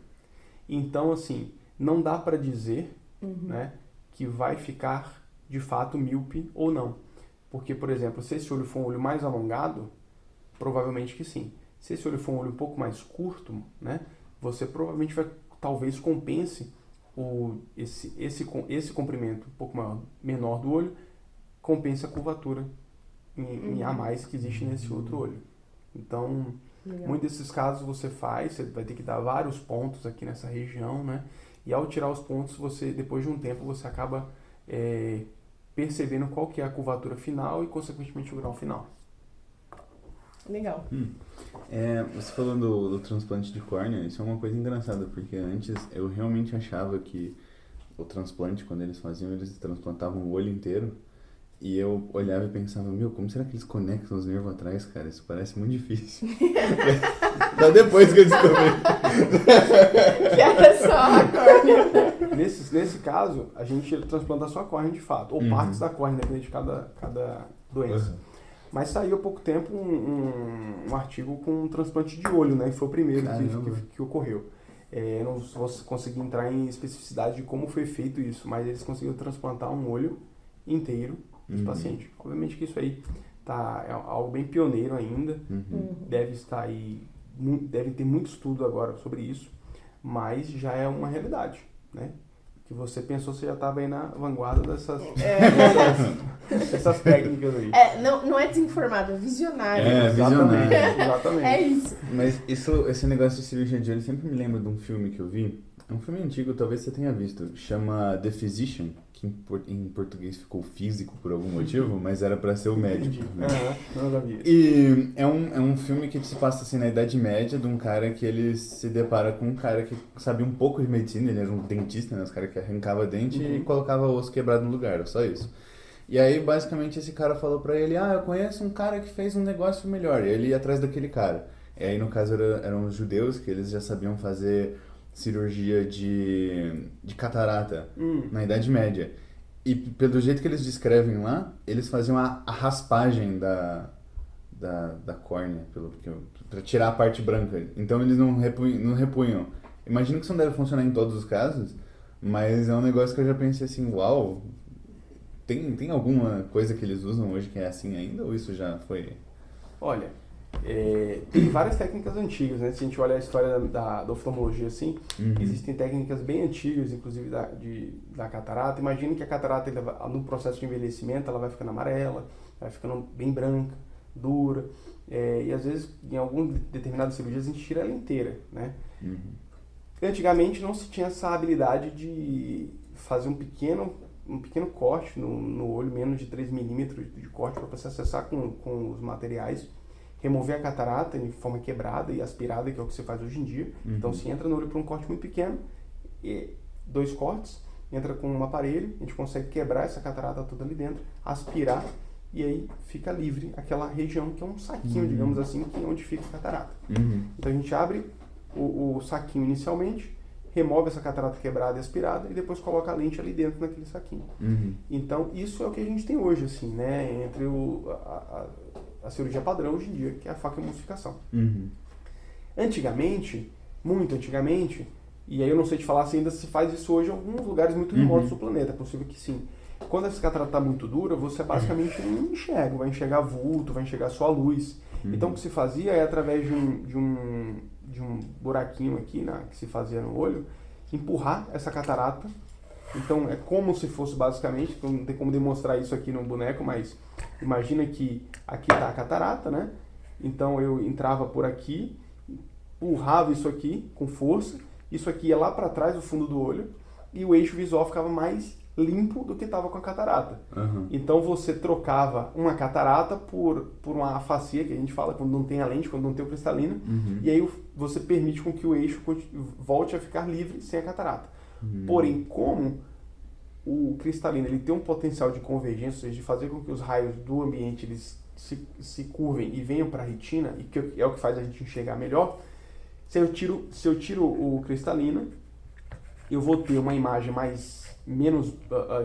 Então, assim, não dá para dizer, né, que vai ficar de fato míope ou não. Porque, por exemplo, se esse olho for um olho mais alongado, provavelmente que sim. Se esse olho for um olho um pouco mais curto, né, você provavelmente talvez compense esse comprimento um pouco menor do olho, compense a curvatura em a mais que existe nesse outro olho. Então, muitos desses casos você vai ter que dar vários pontos aqui nessa região, né? E ao tirar os pontos, depois de um tempo, você acaba percebendo qual que é a curvatura final e, consequentemente, o grau final. Legal. Você falando do transplante de córnea, isso é uma coisa engraçada, porque antes eu realmente achava que o transplante, quando eles faziam, eles transplantavam o olho inteiro, e eu olhava e pensava, como será que eles conectam os nervos atrás, cara? Isso parece muito difícil. Só depois que eu descobri. Que era só a córnea. Nesse caso, a gente transplanta só a córnea de fato, ou partes da córnea, dependendo de cada doença. Mas saiu há pouco tempo um artigo com um transplante de olho, né? E foi o primeiro que ocorreu. Não vou conseguir entrar em especificidade de como foi feito isso, mas eles conseguiram transplantar um olho inteiro dos pacientes. Obviamente que isso aí é algo bem pioneiro ainda, deve estar aí, deve ter muito estudo agora sobre isso, mas já é uma realidade, né? Que você pensou, você já estava aí na vanguarda dessas técnicas aí. Não é desinformado, é visionário. Visionário. Exatamente. É isso. Mas esse negócio de cirurgia de olho sempre me lembra de um filme que eu vi. É um filme antigo, talvez você tenha visto. Chama The Physician, que em português ficou físico por algum motivo, mas era pra ser o médico. Né? Não sabia. E é um filme que se passa assim na Idade Média, de um cara que ele se depara com um cara que sabia um pouco de medicina, ele era um dentista, né? Os caras que arrancava dente e colocava osso quebrado no lugar, só isso. E aí, basicamente, esse cara falou pra ele, eu conheço um cara que fez um negócio melhor, e ele ia atrás daquele cara. E aí, no caso, eram os judeus, que eles já sabiam fazer cirurgia de catarata na Idade Média. E pelo jeito que eles descrevem lá, eles faziam a raspagem da córnea, para tirar a parte branca. Então eles não repunham. Imagino que isso não deve funcionar em todos os casos, mas é um negócio que eu já pensei assim, uau, tem alguma coisa que eles usam hoje que é assim ainda, ou isso já foi... Olha, tem várias técnicas antigas, né? Se a gente olhar a história da oftalmologia assim, existem técnicas bem antigas, inclusive da catarata. Imagine que a catarata, no processo de envelhecimento, ela vai ficando amarela, vai ficando bem branca, dura, e às vezes em algumas determinadas cirurgias a gente tira ela inteira, né? Antigamente não se tinha essa habilidade de fazer um pequeno corte no olho, menos de 3 milímetros de corte, para você acessar com os materiais, remover a catarata em forma quebrada e aspirada, que é o que você faz hoje em dia. Então, se entra no olho por um corte muito pequeno, e 2 cortes, entra com um aparelho, a gente consegue quebrar essa catarata toda ali dentro, aspirar, e aí fica livre aquela região que é um saquinho, digamos assim, que é onde fica a catarata. Então, a gente abre o saquinho inicialmente, remove essa catarata quebrada e aspirada, e depois coloca a lente ali dentro naquele saquinho. Então, isso é o que a gente tem hoje, assim, né, entre a cirurgia padrão hoje em dia, que é a facoemulsificação. Antigamente, muito antigamente, e aí eu não sei te falar se ainda se faz isso hoje em alguns lugares muito remotos do planeta, é possível que sim. Quando essa catarata está muito dura, você basicamente não enxerga, vai enxergar vulto, vai enxergar só a luz. Então o que se fazia é através de um buraquinho aqui, que se fazia no olho, empurrar essa catarata. Então é como se fosse basicamente, não tem como demonstrar isso aqui no boneco, mas imagina que aqui está a catarata, né? Então eu entrava por aqui, empurrava isso aqui com força, isso aqui ia lá para trás do fundo do olho e o eixo visual ficava mais limpo do que estava com a catarata. Então você trocava uma catarata por uma afasia, que a gente fala quando não tem a lente, quando não tem o cristalino, e aí você permite com que o eixo volte a ficar livre sem a catarata. Porém, como o cristalino ele tem um potencial de convergência, ou seja, de fazer com que os raios do ambiente eles se curvem e venham para a retina, e que é o que faz a gente enxergar melhor, se eu tiro o cristalino, eu vou ter uma imagem menos,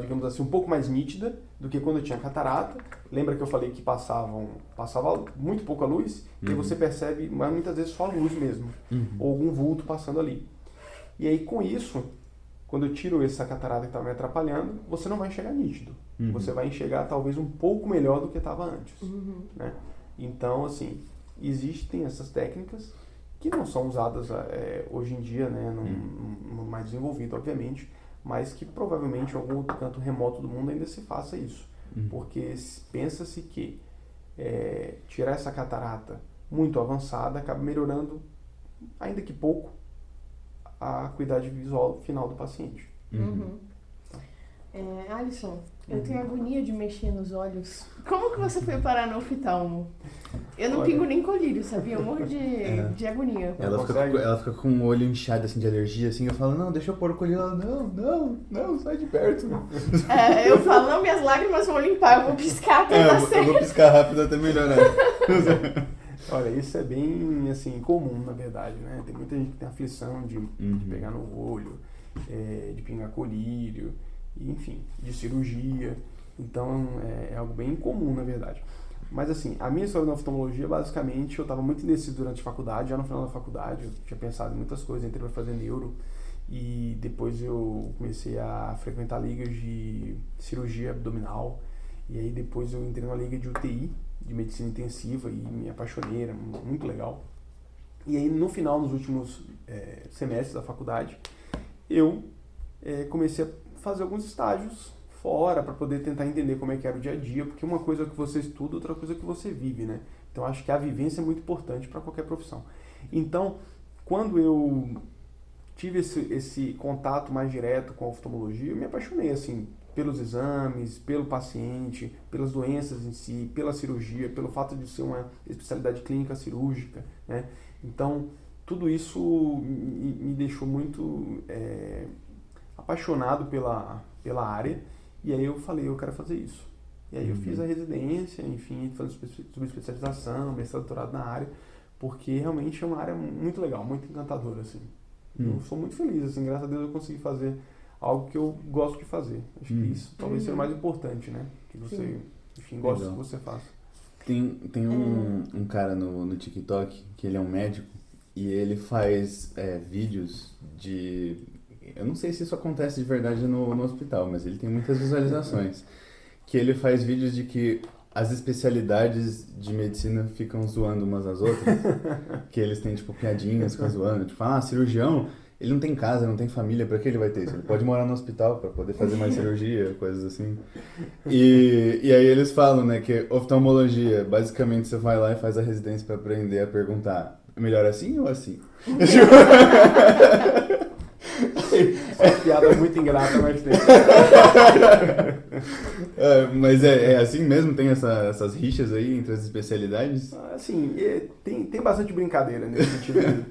digamos assim, um pouco mais nítida do que quando eu tinha catarata. Lembra que eu falei que passava muito pouca luz, e aí você percebe, mas muitas vezes só a luz mesmo, ou algum vulto passando ali. E aí com isso, quando eu tiro essa catarata que estava me atrapalhando, você não vai enxergar nítido. Você vai enxergar talvez um pouco melhor do que estava antes. Né? Então, assim, existem essas técnicas que não são usadas hoje em dia, né, no mais desenvolvido, obviamente, mas que provavelmente em algum outro canto remoto do mundo ainda se faça isso. Porque pensa-se que tirar essa catarata muito avançada acaba melhorando, ainda que pouco, a acuidade visual final do paciente. Alisson, eu tenho agonia de mexer nos olhos. Como que você foi parar no oftalmo? Eu não pingo nem colírio, sabia? Eu morro de agonia. Ela fica com o olho inchado assim, de alergia, assim, eu falo, não, deixa eu pôr o colírio. Ela, não, sai de perto. Eu falo, não, minhas lágrimas vão limpar, eu vou piscar até dar certo. Eu vou piscar rápido até melhorar. Olha, isso é bem, assim, comum, na verdade, né? Tem muita gente que tem aflição de pegar no olho, de pingar colírio, enfim, de cirurgia. Então, é algo bem comum, na verdade. Mas, assim, a minha história na oftalmologia, basicamente, eu estava muito indeciso durante a faculdade. Já no final da faculdade, eu tinha pensado em muitas coisas, entrei para fazer neuro. E depois eu comecei a frequentar ligas de cirurgia abdominal. E aí depois eu entrei numa liga de UTI, de medicina intensiva, e me apaixonei, era muito legal. E aí no final, nos últimos semestres da faculdade, eu comecei a fazer alguns estágios fora para poder tentar entender como é que era o dia a dia, porque uma coisa é o que você estuda, outra coisa é o que você vive, né? Então acho que a vivência é muito importante para qualquer profissão. Então, quando eu tive esse contato mais direto com a oftalmologia, eu me apaixonei, assim, pelos exames, pelo paciente, pelas doenças em si, pela cirurgia, pelo fato de ser uma especialidade clínica cirúrgica, né? Então, tudo isso me deixou muito apaixonado pela área, e aí eu falei, eu quero fazer isso. E aí eu fiz a residência, enfim, fazendo subespecialização, mestrado, doutorado na área, porque realmente é uma área muito legal, muito encantadora, assim. Eu sou muito feliz, assim, graças a Deus eu consegui fazer algo que eu gosto de fazer. Acho que isso talvez seja o mais importante, né? Que você, enfim, gosta do que você faz. Tem um cara no TikTok que ele é um médico e ele faz vídeos de... Eu não sei se isso acontece de verdade no hospital, mas ele tem muitas visualizações. Que ele faz vídeos de que as especialidades de medicina ficam zoando umas às outras. Que eles têm, tipo, piadinhas, ficam zoando. Tipo, cirurgião, ele não tem casa, não tem família, pra que ele vai ter isso? Ele pode morar no hospital pra poder fazer mais cirurgia, coisas assim. E aí eles falam, né, que oftalmologia, basicamente você vai lá e faz a residência pra aprender a perguntar, melhor assim ou assim? Essa piada é muito ingrata, mas tem. Mas é assim mesmo? Tem essas rixas aí entre as especialidades? Assim, tem bastante brincadeira nesse sentido.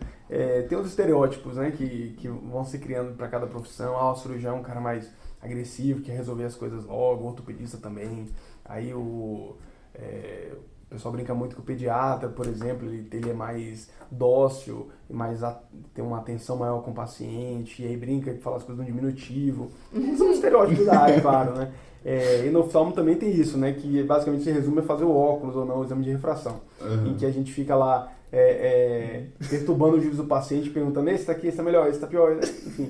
Tem os estereótipos, né, que vão se criando para cada profissão. O cirurgião é um cara mais agressivo, quer resolver as coisas logo, o ortopedista também. Aí o pessoal brinca muito com o pediatra, por exemplo, ele é mais dócil, tem uma atenção maior com o paciente, e aí brinca de falar as coisas no diminutivo. São estereótipos da área, claro, né? E no oftalmo também tem isso, né? Que basicamente se resume a fazer o óculos ou não, o exame de refração. Em que a gente fica lá perturbando o juízo do paciente, perguntando, esse tá aqui, esse tá melhor, esse tá pior, enfim.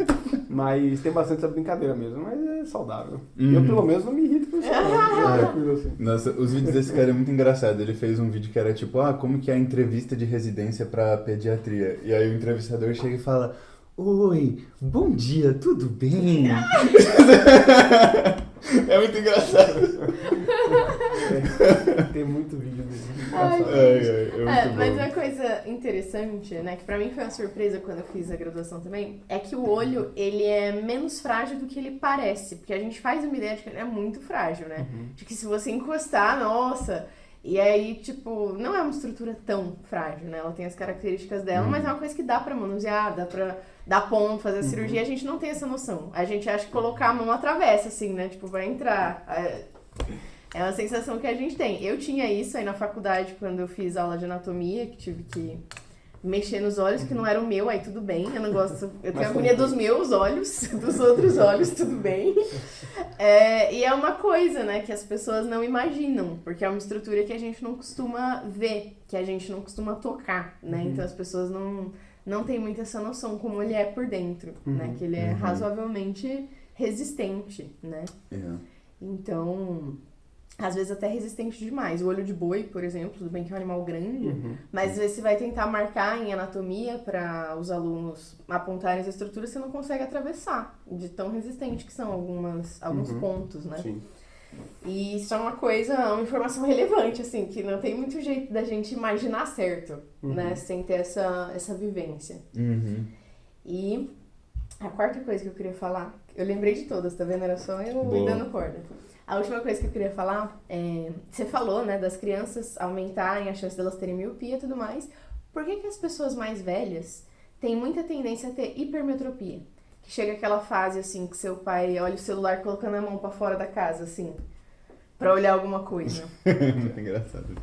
Mas tem bastante essa brincadeira mesmo, mas é saudável. Eu, pelo menos, não me irrito com isso. Assim. Nossa, os vídeos desse cara é muito engraçado. Ele fez um vídeo que era tipo, como que é a entrevista de residência pra pediatria? E aí o entrevistador chega e fala, oi, bom dia, tudo bem? É muito engraçado. Tem muito vídeo dele. Mas uma coisa interessante, né, que pra mim foi uma surpresa quando eu fiz a graduação também, é que o olho, ele é menos frágil do que ele parece, porque a gente faz uma ideia de que ele é muito frágil, né? De que se você encostar, nossa... E aí, tipo, não é uma estrutura tão frágil, né? Ela tem as características dela, mas é uma coisa que dá pra manusear, dá pra dar ponto, fazer a cirurgia, a gente não tem essa noção. A gente acha que colocar a mão atravessa, assim, né? Tipo, vai entrar. É uma sensação que a gente tem. Eu tinha isso aí na faculdade, quando eu fiz aula de anatomia, que tive que mexer nos olhos, que não era o meu, aí tudo bem. Eu não gosto... Eu tenho agonia dos meus olhos, dos outros olhos, tudo bem. E é uma coisa, né, que as pessoas não imaginam, porque é uma estrutura que a gente não costuma ver, que a gente não costuma tocar, né? Então as pessoas não têm muito essa noção como ele é por dentro, né? Que ele é razoavelmente resistente, né? Então... Às vezes até resistente demais. O olho de boi, por exemplo, tudo bem que é um animal grande, mas às vezes você vai tentar marcar em anatomia para os alunos apontarem as estruturas, você não consegue atravessar, de tão resistente que são alguns pontos, né? Sim. E isso é uma informação relevante, assim, que não tem muito jeito da gente imaginar certo, né? Sem ter essa vivência. E a quarta coisa que eu queria falar, eu lembrei de todas, tá vendo? Era só eu me dando corda. A última coisa que eu queria falar você falou, né, das crianças aumentarem a chance delas terem miopia e tudo mais. Por que as pessoas mais velhas têm muita tendência a ter hipermetropia? Que chega aquela fase, assim, que seu pai olha o celular colocando a mão pra fora da casa, assim, pra olhar alguma coisa. Muito engraçado.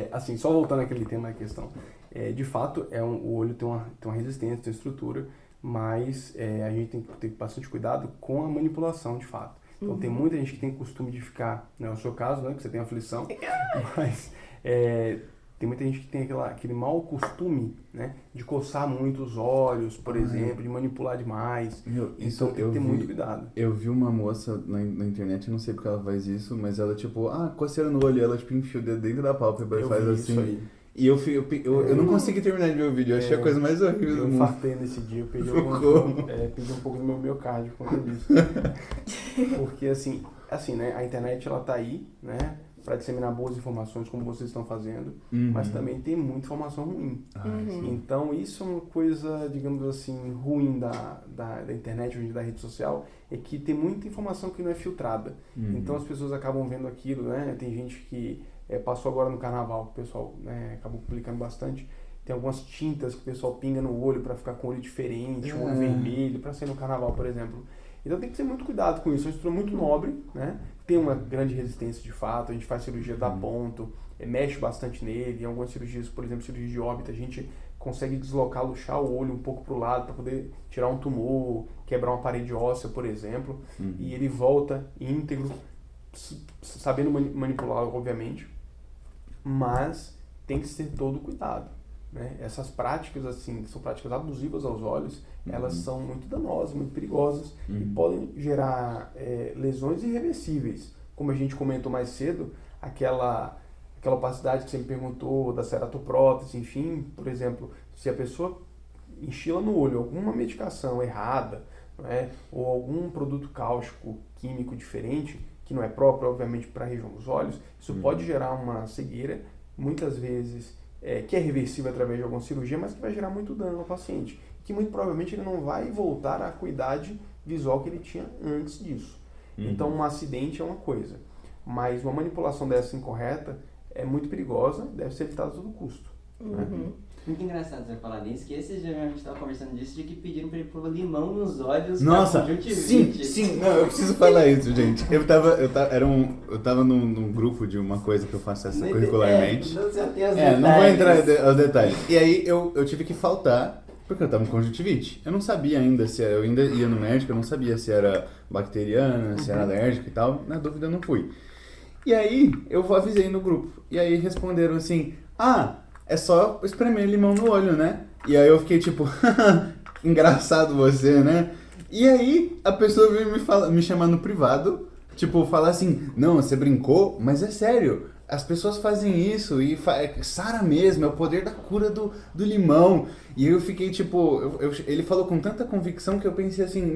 Assim, só voltando àquele tema da questão. De fato, o olho tem uma resistência, tem uma estrutura, mas a gente tem que ter bastante cuidado com a manipulação, de fato. Então, tem muita gente que tem costume de ficar, não é o seu caso, né, que você tem aflição, mas Tem muita gente que tem aquele mau costume, né, de coçar muito os olhos, por exemplo, de manipular demais. Isso Então tem que ter muito cuidado. Eu vi uma moça na internet, eu não sei porque ela faz isso, mas ela tipo, coceira no olho, ela tipo enfia o dedo dentro da pálpebra e faz assim. Isso aí. E eu não consegui terminar de ver o vídeo, eu achei a coisa mais horrível do mundo. Eu infartei nesse dia, eu perdi um pouco do meu miocárdio por conta disso. Porque assim, né, a internet ela tá aí, né, para disseminar boas informações como vocês estão fazendo, mas também tem muita informação ruim. Então isso é uma coisa, digamos assim, ruim da internet, da rede social, é que tem muita informação que não é filtrada. Então as pessoas acabam vendo aquilo, né? Tem gente que passou agora no carnaval, o pessoal, né, acabou publicando bastante. Tem algumas tintas que o pessoal pinga no olho para ficar com o olho diferente, um olho vermelho, para sair no carnaval, por exemplo. Então tem que ter muito cuidado com isso. É uma estrutura muito nobre, né? Tem uma grande resistência de fato, a gente faz cirurgia da ponto, mexe bastante nele. Em algumas cirurgias, por exemplo, cirurgia de óbito, a gente consegue deslocar, luxar o olho um pouco para o lado para poder tirar um tumor, quebrar uma parede óssea, por exemplo, e ele volta íntegro, sabendo manipular, obviamente, mas tem que ter todo o cuidado. Né? Essas práticas, assim, que são práticas abusivas aos olhos, elas são muito danosas, muito perigosas e podem gerar lesões irreversíveis. Como a gente comentou mais cedo, aquela opacidade que você me perguntou, da ceratoprótese, enfim, por exemplo, se a pessoa enchila no olho alguma medicação errada, né, ou algum produto cáustico químico diferente, que não é próprio, obviamente, para a região dos olhos, isso pode gerar uma cegueira, muitas vezes, que é reversível através de alguma cirurgia, mas que vai gerar muito dano ao paciente, que muito provavelmente ele não vai voltar à acuidade visual que ele tinha antes disso. Então, um acidente é uma coisa, mas uma manipulação dessa incorreta é muito perigosa, deve ser evitada a todo custo. Né? Muito engraçado você falar nisso, que esses dias a gente estava conversando disso, de que pediram pra ele pôr limão nos olhos. Nossa, sim, não, eu preciso falar isso, gente. Eu tava num grupo de uma coisa que eu faço curricularmente. Não vou entrar aos detalhes. E aí eu tive que faltar, porque eu tava com conjuntivite. Eu não sabia ainda eu ainda ia no médico, eu não sabia se era bacteriana, se era alérgica e tal. Na dúvida eu não fui. E aí eu avisei no grupo. E aí responderam assim, é só espremer limão no olho, né? E aí eu fiquei tipo, engraçado você, né? E aí a pessoa veio me chamar no privado, tipo, falar assim, não, você brincou, mas é sério, as pessoas fazem isso e sara mesmo, é o poder da cura do limão. E eu fiquei tipo, ele falou com tanta convicção que eu pensei assim,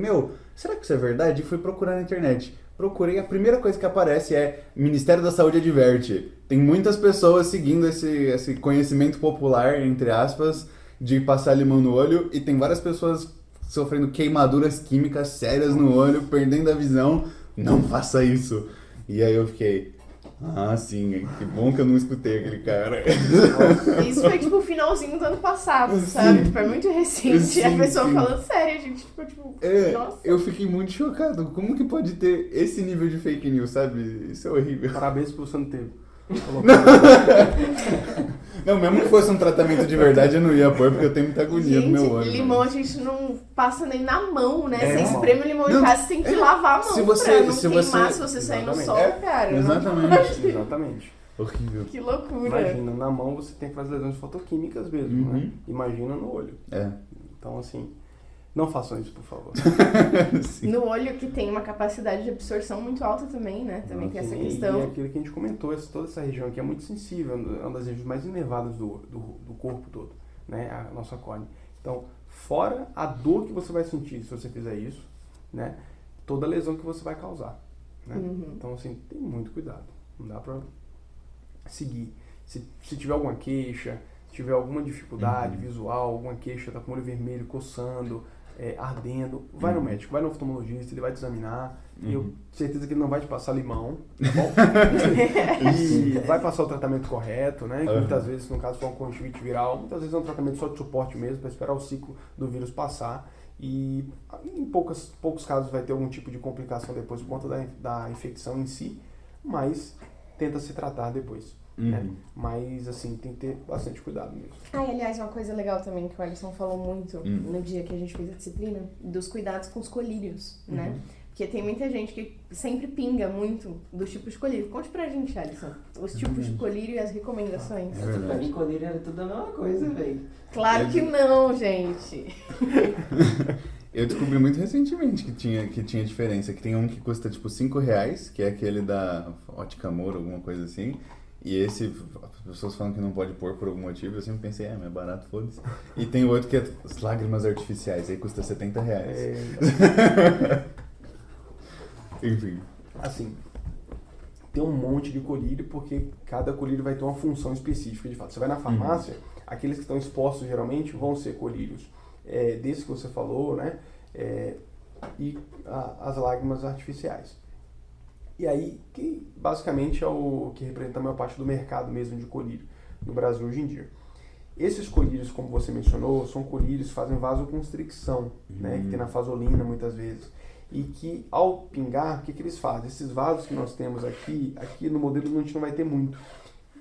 será que isso é verdade? E fui procurar na internet. Procurei, a primeira coisa que aparece é Ministério da Saúde adverte. Tem muitas pessoas seguindo esse conhecimento popular, entre aspas, de passar limão no olho, e tem várias pessoas sofrendo queimaduras químicas sérias no olho, perdendo a visão. Não faça isso. E aí eu fiquei, sim, que bom que eu não escutei aquele cara. Isso foi tipo o finalzinho do ano passado, sabe? Foi muito recente. A pessoa falando sério, a gente ficou tipo, nossa. Eu fiquei muito chocado. Como que pode ter esse nível de fake news, sabe? Isso é horrível. Parabéns por você não ter. Não, mesmo que fosse um tratamento de verdade, eu não ia pôr, porque eu tenho muita agonia no meu olho. Limão a gente não passa nem na mão, né? Você espreme o limão em casa, você tem que lavar a mão pra não queimar se você sair no sol, cara. Exatamente. Horrível. Que loucura. Imagina, na mão você tem que fazer lesões fotoquímicas mesmo, né? Imagina no olho. Então, assim, não façam isso, por favor. No olho que tem uma capacidade de absorção muito alta também, né? Também tem essa questão. E é aquilo que a gente comentou, toda essa região aqui é muito sensível, é uma das regiões mais inervadas do corpo todo, né? A nossa córnea. Então, fora a dor que você vai sentir se você fizer isso, né? Toda a lesão que você vai causar, né? Então, assim, tem muito cuidado. Não dá pra seguir. Se tiver alguma queixa, se tiver alguma dificuldade visual, alguma queixa, tá com o olho vermelho, coçando, ardendo, vai no médico, vai no oftalmologista, ele vai te examinar, e eu tenho certeza que ele não vai te passar limão, tá bom? E vai passar o tratamento correto, né? Que muitas vezes, no caso for um conjuntivite viral, muitas vezes é um tratamento só de suporte mesmo, para esperar o ciclo do vírus passar, e em poucos casos vai ter algum tipo de complicação depois por conta da infecção em si, mas tenta se tratar depois. Né? Mas assim, tem que ter bastante cuidado mesmo. Aliás, uma coisa legal também que o Alisson falou muito no dia que a gente fez a disciplina, dos cuidados com os colírios, né? Porque tem muita gente que sempre pinga muito dos tipos de colírio. Conte pra gente, Alisson, os tipos de colírio e as recomendações. Pra mim, colírio era tudo a mesma coisa, velho. Claro que não, gente. Eu descobri muito recentemente que tinha diferença. Que tem um que custa tipo R$5, que é aquele da Ótica Amor, alguma coisa assim. E esse, as pessoas falam que não pode pôr por algum motivo. Eu sempre pensei, mas é barato, foda-se. E tem o outro que é as lágrimas artificiais, aí custa R$70. Enfim. Assim, tem um monte de colírio, porque cada colírio vai ter uma função específica, de fato. Você vai na farmácia, aqueles que estão expostos geralmente vão ser colírios desse que você falou, né? E as lágrimas artificiais. E aí, que basicamente é o que representa a maior parte do mercado mesmo de colírio no Brasil hoje em dia. Esses colírios, como você mencionou, são colírios que fazem vasoconstricção, né? Que tem na fasolina muitas vezes. E que ao pingar, o que eles fazem? Esses vasos que nós temos aqui no modelo a gente não vai ter muito.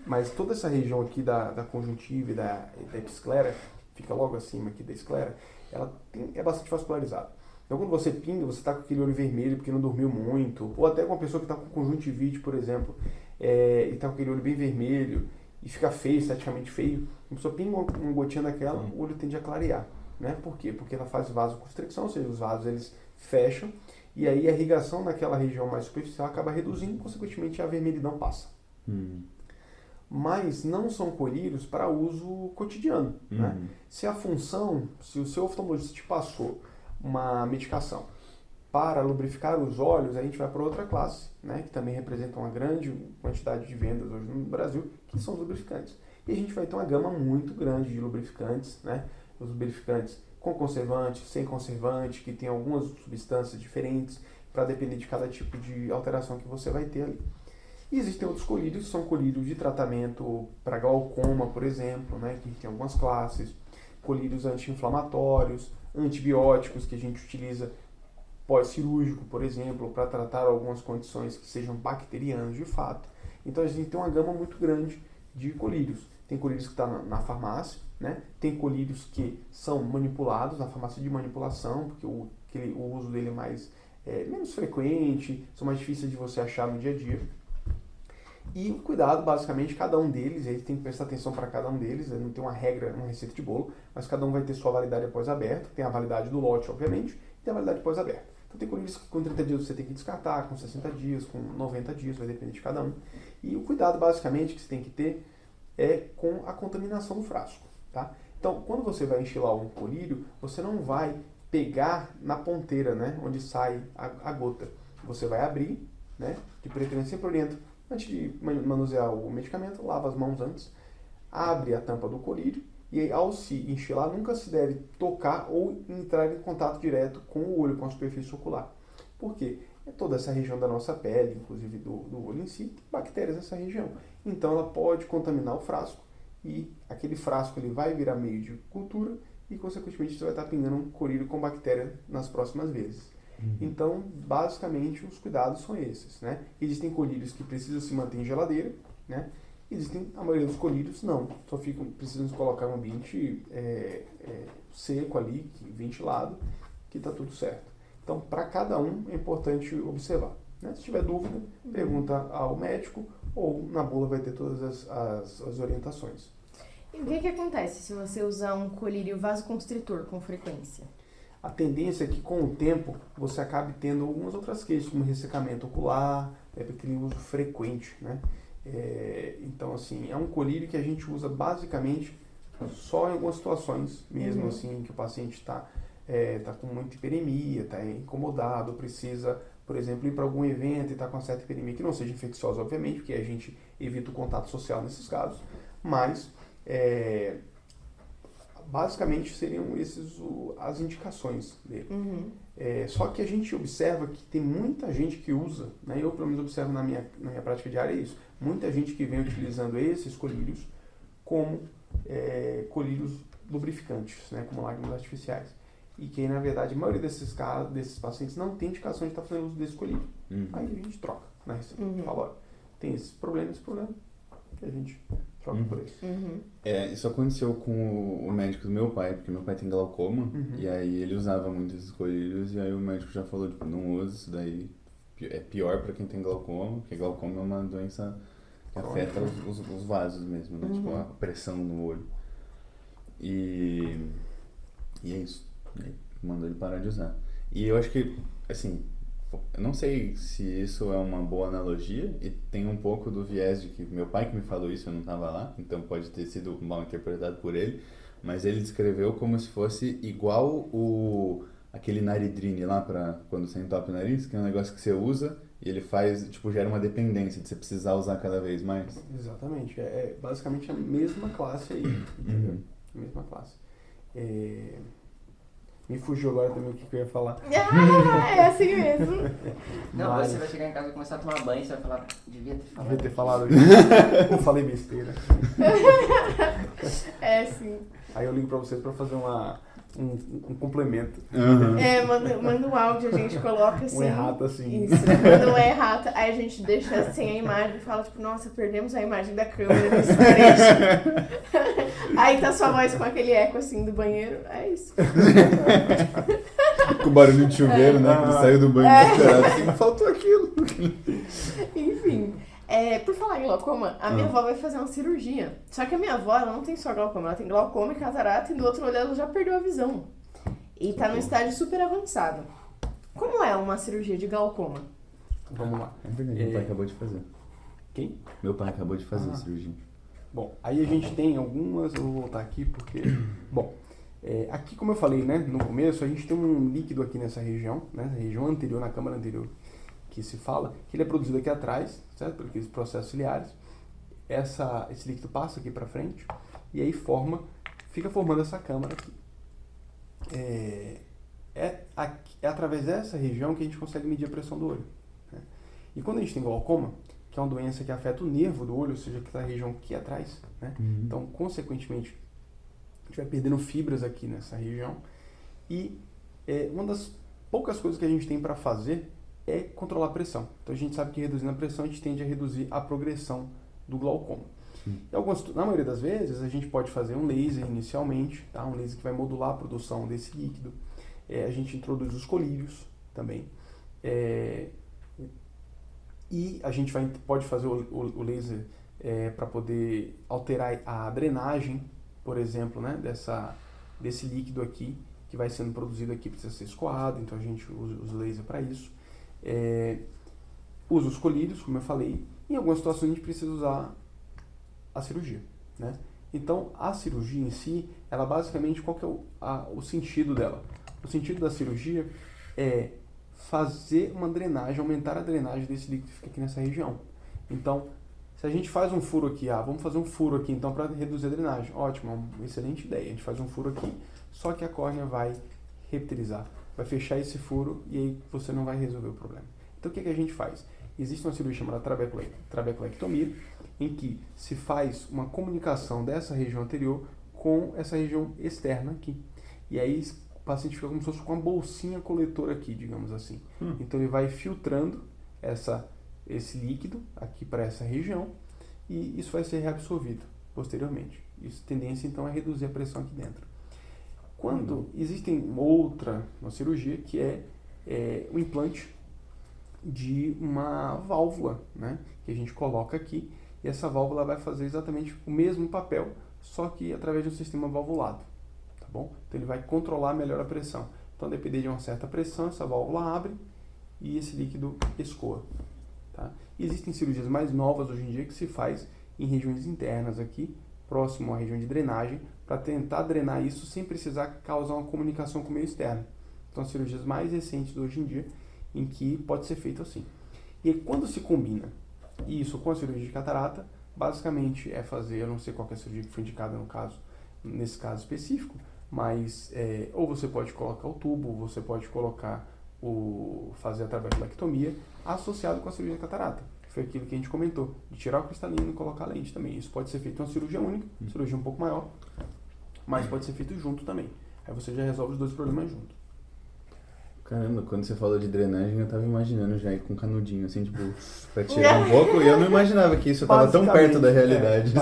Mas toda essa região aqui da conjuntiva e da episclera, fica logo acima aqui da esclera, ela é bastante vascularizada. Então quando você pinga, você está com aquele olho vermelho porque não dormiu muito, ou até com uma pessoa que está com conjuntivite, por exemplo, e está com aquele olho bem vermelho, e fica feio, esteticamente feio, a pessoa pinga uma gotinha daquela, o olho tende a clarear. Né? Por quê? Porque ela faz vasoconstricção, ou seja, os vasos eles fecham, e aí a irrigação naquela região mais superficial acaba reduzindo, consequentemente a vermelhidão passa. Mas não são colírios para uso cotidiano. Né? Se o seu oftalmologista te passou uma medicação para lubrificar os olhos, a gente vai para outra classe, né? Que também representa uma grande quantidade de vendas hoje no Brasil, que são os lubrificantes. E a gente vai ter uma gama muito grande de lubrificantes, né? Os lubrificantes com conservante, sem conservante, que tem algumas substâncias diferentes para depender de cada tipo de alteração que você vai ter ali. E existem outros colírios, são colírios de tratamento para glaucoma, por exemplo, né, que tem algumas classes, colírios anti-inflamatórios, antibióticos que a gente utiliza pós-cirúrgico, por exemplo, para tratar algumas condições que sejam bacterianas de fato. Então a gente tem uma gama muito grande de colírios. Tem colírios que estão na farmácia, né? Tem colírios que são manipulados na farmácia de manipulação, porque o uso dele é menos frequente, são mais difíceis de você achar no dia a dia. E o cuidado, basicamente, cada um deles, aí tem que prestar atenção para cada um deles, não tem uma regra, uma receita de bolo, mas cada um vai ter sua validade após aberto, tem a validade do lote, obviamente, e tem a validade após aberto. Então tem colírios que com 30 dias você tem que descartar, com 60 dias, com 90 dias, vai depender de cada um. E o cuidado, basicamente, que você tem que ter é com a contaminação do frasco, tá? Então, quando você vai enchilar um colírio, você não vai pegar na ponteira, né, onde sai a gota. Você vai abrir, né, de preferência sempre orienta, antes de manusear o medicamento, lava as mãos antes, abre a tampa do colírio e ao se enchilar nunca se deve tocar ou entrar em contato direto com o olho, com a superfície ocular. Por quê? É toda essa região da nossa pele, inclusive do olho em si, tem bactérias nessa região. Então ela pode contaminar o frasco e aquele frasco ele vai virar meio de cultura e consequentemente você vai estar pingando um colírio com bactéria nas próximas vezes. Então, basicamente, os cuidados são esses, né? Existem colírios que precisam se manter em geladeira, né? Existem, a maioria dos colírios não, só precisam se colocar em um ambiente seco ali, ventilado, que está tudo certo. Então, para cada um é importante observar, né? Se tiver dúvida, pergunta ao médico ou na bula vai ter todas as orientações. E o que acontece se você usar um colírio vasoconstritor com frequência? A tendência é que com o tempo você acabe tendo algumas outras queixas, como ressecamento ocular, aquele uso frequente, né? Então, assim, é um colírio que a gente usa basicamente só em algumas situações, mesmo assim, que o paciente está com muita hiperemia, está incomodado, precisa, por exemplo, ir para algum evento e está com uma certa hiperemia, que não seja infecciosa, obviamente, porque a gente evita o contato social nesses casos, mas basicamente seriam essas as indicações dele. Só que a gente observa que tem muita gente que usa, né? Eu pelo menos observo na minha prática diária isso, muita gente que vem utilizando esses colírios como colírios lubrificantes, né? Como lágrimas artificiais. E que na verdade a maioria desses pacientes não tem indicação de estar fazendo uso desse colírio. Aí a gente troca na receita. Fala, olha, tem esse problema, que a gente troca por esse. Isso aconteceu com o médico do meu pai, porque meu pai tem glaucoma, e aí ele usava muito esses colírios, e aí o médico já falou, tipo, não usa isso daí, é pior pra quem tem glaucoma, porque glaucoma é uma doença que afeta os vasos mesmo, né? Tipo, a pressão no olho. E é isso. Aí mandou ele parar de usar. E eu acho que, assim, eu não sei se isso é uma boa analogia, e tem um pouco do viés de que meu pai que me falou isso, eu não estava lá, então pode ter sido mal interpretado por ele, mas ele descreveu como se fosse igual aquele naridrine lá para quando você entope o nariz, que é um negócio que você usa e ele faz, tipo, gera uma dependência de você precisar usar cada vez mais. Exatamente, é basicamente a mesma classe aí, entendeu? Mesma classe. Me fugiu agora também o que eu ia falar. É assim mesmo. Não, Mas- você vai chegar em casa e começar a tomar banho, você vai falar, devia ter falado. Eu falei besteira. É, sim. Aí eu ligo pra vocês pra fazer um complemento. Manda um áudio, a gente coloca assim. Um errata assim. Isso, manda um errata, aí a gente deixa sem a imagem e fala, tipo, nossa, perdemos a imagem da câmera nesse trecho. Aí tá sua voz com aquele eco assim do banheiro, é isso. Com barulho de chuveiro, né? Que ele saiu do banho desesperado, assim, faltou aquilo. Enfim, por falar em glaucoma, a minha avó vai fazer uma cirurgia. Só que a minha avó, ela não tem só glaucoma, ela tem glaucoma e catarata, e do outro olho ela já perdeu a visão. E tá num estágio super avançado. Como é uma cirurgia de glaucoma? Vamos lá. É verdade, meu pai acabou de fazer. Quem? Meu pai acabou de fazer a cirurgia. Bom, aí a gente tem algumas, eu vou voltar aqui porque... Bom, aqui como eu falei, né, no começo, a gente tem um líquido aqui nessa região, né, na região anterior, na câmara anterior, que se fala, que ele é produzido aqui atrás, certo? Por aqueles processos ciliares. Esse líquido passa aqui para frente e aí fica formando essa câmara aqui. É através dessa região que a gente consegue medir a pressão do olho, né? E quando a gente tem glaucoma, que é uma doença que afeta o nervo do olho, ou seja, aquela região aqui atrás, né? Então, consequentemente, a gente vai perdendo fibras aqui nessa região. E uma das poucas coisas que a gente tem para fazer é controlar a pressão. Então, a gente sabe que reduzindo a pressão, a gente tende a reduzir a progressão do glaucoma. E na maioria das vezes, a gente pode fazer um laser inicialmente, tá? Um laser que vai modular a produção desse líquido. A gente introduz os colírios também. E a gente pode fazer o laser para poder alterar a drenagem, por exemplo, né, desse líquido aqui, que vai sendo produzido aqui, precisa ser escoado, então a gente usa o laser para isso. Usa os colírios, como eu falei. Em algumas situações a gente precisa usar a cirurgia, né? Então, a cirurgia em si, ela basicamente, qual que é o sentido dela? O sentido da cirurgia é fazer uma drenagem, aumentar a drenagem desse líquido que fica aqui nessa região. Então, se a gente faz um furo aqui, vamos fazer um furo aqui então para reduzir a drenagem. Ótimo, é uma excelente ideia. A gente faz um furo aqui, só que a córnea vai reptilizar, vai fechar esse furo e aí você não vai resolver o problema. Então, o que a gente faz? Existe uma cirurgia chamada trabeculectomia, em que se faz uma comunicação dessa região anterior com essa região externa aqui. E aí o paciente fica como se fosse com uma bolsinha coletora aqui, digamos assim. Então ele vai filtrando esse líquido aqui para essa região e isso vai ser reabsorvido posteriormente. Isso, tendência então é reduzir a pressão aqui dentro. Quando existem uma cirurgia que é o implante de uma válvula, né, que a gente coloca aqui, e essa válvula vai fazer exatamente o mesmo papel, só que através de um sistema valvulado, tá bom? Então ele vai controlar melhor a pressão. Então, a depender de uma certa pressão, essa válvula abre e esse líquido escoa, tá? Existem cirurgias mais novas hoje em dia que se faz em regiões internas aqui, próximo à região de drenagem, para tentar drenar isso sem precisar causar uma comunicação com o meio externo. Então, as cirurgias mais recentes de hoje em dia, em que pode ser feito assim. E quando se combina isso com a cirurgia de catarata, basicamente é fazer, eu não sei qual que é a cirurgia que foi indicada nesse caso específico, mas ou você pode colocar o tubo, ou você pode fazer a trabeculectomia associado com a cirurgia de catarata. Foi aquilo que a gente comentou, de tirar o cristalino e colocar a lente também. Isso pode ser feito uma cirurgia única, cirurgia um pouco maior, mas pode ser feito junto também. Aí você já resolve os dois problemas junto. Caramba, quando você falou de drenagem, eu tava imaginando já ir com um canudinho, assim, tipo, pra tirar um pouco, e eu não imaginava que isso tava tão perto da realidade.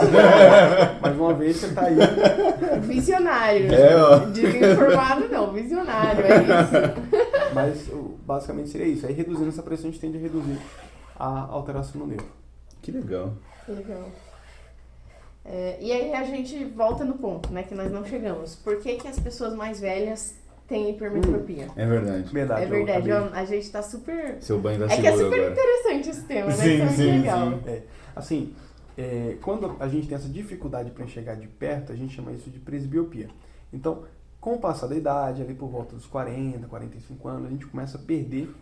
Mais uma vez você tá aí. Visionário. Ó. Desinformado não, visionário, é isso. Mas basicamente seria isso. Aí reduzindo essa pressão, a gente tende a reduzir a alteração no nervo. Que legal. Legal. E aí a gente volta no ponto, né, que nós não chegamos. Por que as pessoas mais velhas têm hipermetropia? É verdade. Verdade. É verdade, eu acabei- a gente tá super... Seu banho tá É que seguro é super agora. interessante esse tema, né? Sim, Isso é muito sim, legal. sim. Assim, quando a gente tem essa dificuldade para enxergar de perto, a gente chama isso de presbiopia. Então, com o passar da idade, ali por volta dos 40, 45 anos, a gente começa a perder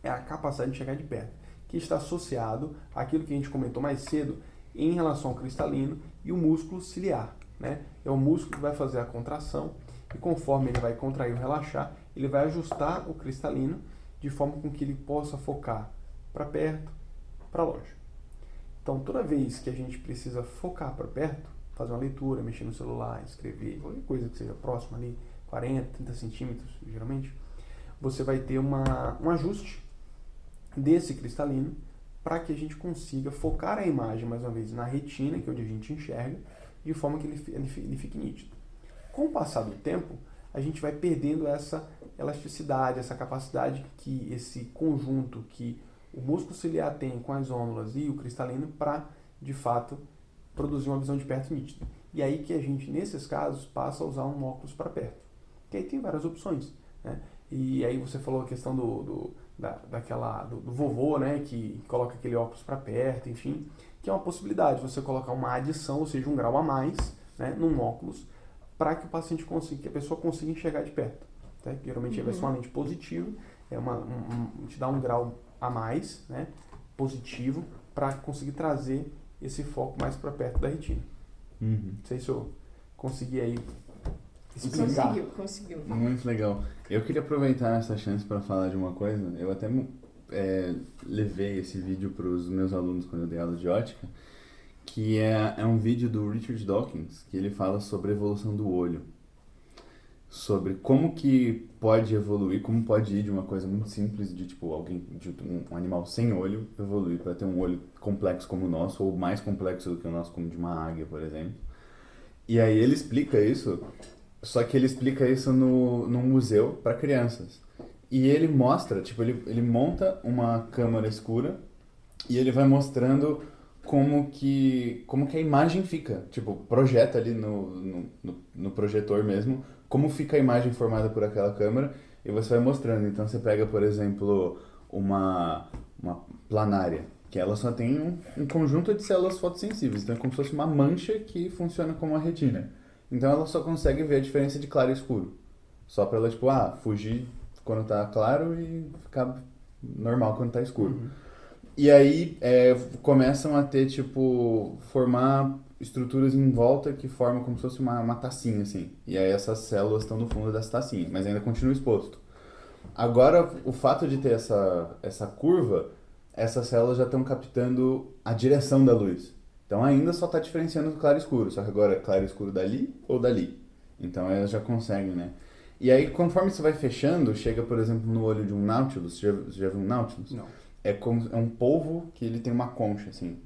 a capacidade de enxergar de perto, que está associado àquilo que a gente comentou mais cedo em relação ao cristalino e o músculo ciliar, né? É o músculo que vai fazer a contração e conforme ele vai contrair ou relaxar, ele vai ajustar o cristalino de forma com que ele possa focar para perto, para longe. Então, toda vez que a gente precisa focar para perto, fazer uma leitura, mexer no celular, escrever, qualquer coisa que seja próxima ali, 40, 30 centímetros, geralmente, você vai ter um ajuste desse cristalino para que a gente consiga focar a imagem, mais uma vez, na retina, que é onde a gente enxerga, de forma que ele fique nítido. Com o passar do tempo, a gente vai perdendo essa elasticidade, essa capacidade que esse conjunto que o músculo ciliar tem com as ônulas e o cristalino para, de fato, produzir uma visão de perto nítida. E aí que a gente, nesses casos, passa a usar um óculos para perto. Que aí tem várias opções, né? E aí você falou a questão do vovô, né, que coloca aquele óculos para perto, enfim, que é uma possibilidade, você colocar uma adição, ou seja, um grau a mais, né, num óculos, para que o paciente consiga, que a pessoa consiga enxergar de perto. Tá? Geralmente vai ser uma lente positiva, te dá um grau a mais, né, positivo, para conseguir trazer esse foco mais para perto da retina. Não sei se eu consegui aí explicar. Conseguiu. Muito legal. Eu queria aproveitar essa chance para falar de uma coisa. Eu até levei esse vídeo para os meus alunos quando eu dei aula de ótica, que é um vídeo do Richard Dawkins, que ele fala sobre a evolução do olho. Sobre como que pode evoluir, como pode ir de uma coisa muito simples de tipo um animal sem olho evoluir para ter um olho complexo como o nosso, ou mais complexo do que o nosso, como de uma águia, por exemplo. E aí ele explica isso, só que ele explica isso num museu para crianças. E ele mostra, tipo, ele monta uma câmera escura e ele vai mostrando como que a imagem fica. Tipo, projeta ali no projetor mesmo, como fica a imagem formada por aquela câmera, e você vai mostrando. Então você pega, por exemplo, uma planária, que ela só tem um conjunto de células fotossensíveis. Então é como se fosse uma mancha que funciona como a retina. Então ela só consegue ver a diferença de claro e escuro. Só pra ela, tipo, fugir quando tá claro e ficar normal quando tá escuro. E aí começam a ter, tipo, formar estruturas em volta que formam como se fosse uma tacinha, assim. E aí essas células estão no fundo dessa tacinha, mas ainda continua exposto. Agora, o fato de ter essa curva, essas células já estão captando a direção da luz. Então ainda só está diferenciando do claro e escuro, só que agora é claro e escuro dali ou dali. Então elas já conseguem, né? E aí, conforme você vai fechando, chega, por exemplo, no olho de um Nautilus. Você já viu um Nautilus? Não. É um polvo que ele tem uma concha, assim.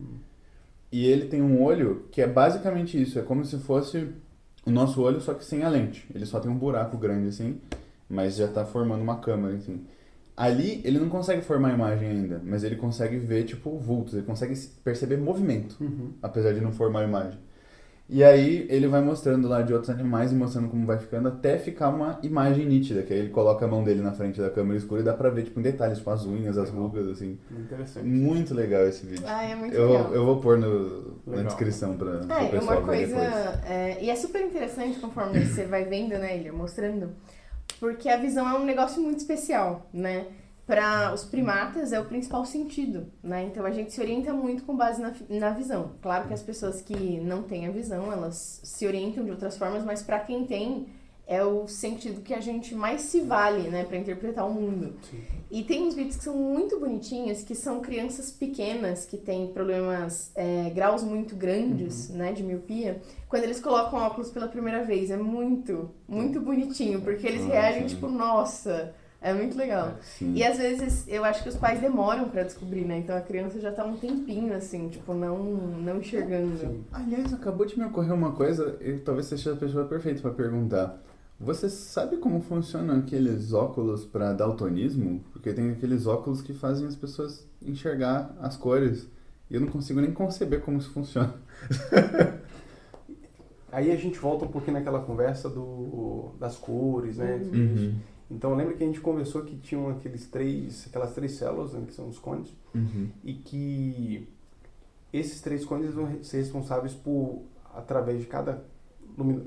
E ele tem um olho que é basicamente isso. É como se fosse o nosso olho, só que sem a lente. Ele só tem um buraco grande, assim, mas já está formando uma câmera, assim. Ali, ele não consegue formar a imagem ainda, mas ele consegue ver, tipo, vultos. Ele consegue perceber movimento, apesar de não formar a imagem. E aí, ele vai mostrando lá de outros animais e mostrando como vai ficando até ficar uma imagem nítida, que aí ele coloca a mão dele na frente da câmera escura e dá pra ver, tipo, em detalhes, tipo, as unhas, as rugas, assim. Interessante. Muito legal esse vídeo. É muito legal. Eu vou pôr na descrição pra o pessoal uma ver coisa, depois. e é super interessante conforme você vai vendo, né, ele mostrando, porque a visão é um negócio muito especial, né? Para os primatas é o principal sentido, né? Então a gente se orienta muito com base na visão. Claro que as pessoas que não têm a visão, elas se orientam de outras formas, mas para quem tem, é o sentido que a gente mais se vale, né, para interpretar o mundo. Sim. E tem uns vídeos que são muito bonitinhos, que são crianças pequenas que têm problemas, graus muito grandes, né, de miopia, quando eles colocam óculos pela primeira vez. É muito, muito bonitinho, porque eles reagem tipo, nossa, É muito legal. Sim. E às vezes eu acho que os pais demoram pra descobrir, né? Então a criança já tá um tempinho assim, tipo, não enxergando. Sim. Aliás, acabou de me ocorrer uma coisa, e talvez seja a pessoa perfeita para perguntar. Você sabe como funcionam aqueles óculos para daltonismo? Porque tem aqueles óculos que fazem as pessoas enxergar as cores. E eu não consigo nem conceber como isso funciona. Aí a gente volta um pouquinho naquela conversa das cores, né? Uhum. Então lembra que a gente conversou que tinham aquelas três células, né, que são os cones, Uhum. e que esses 3 cones vão ser responsáveis por, através de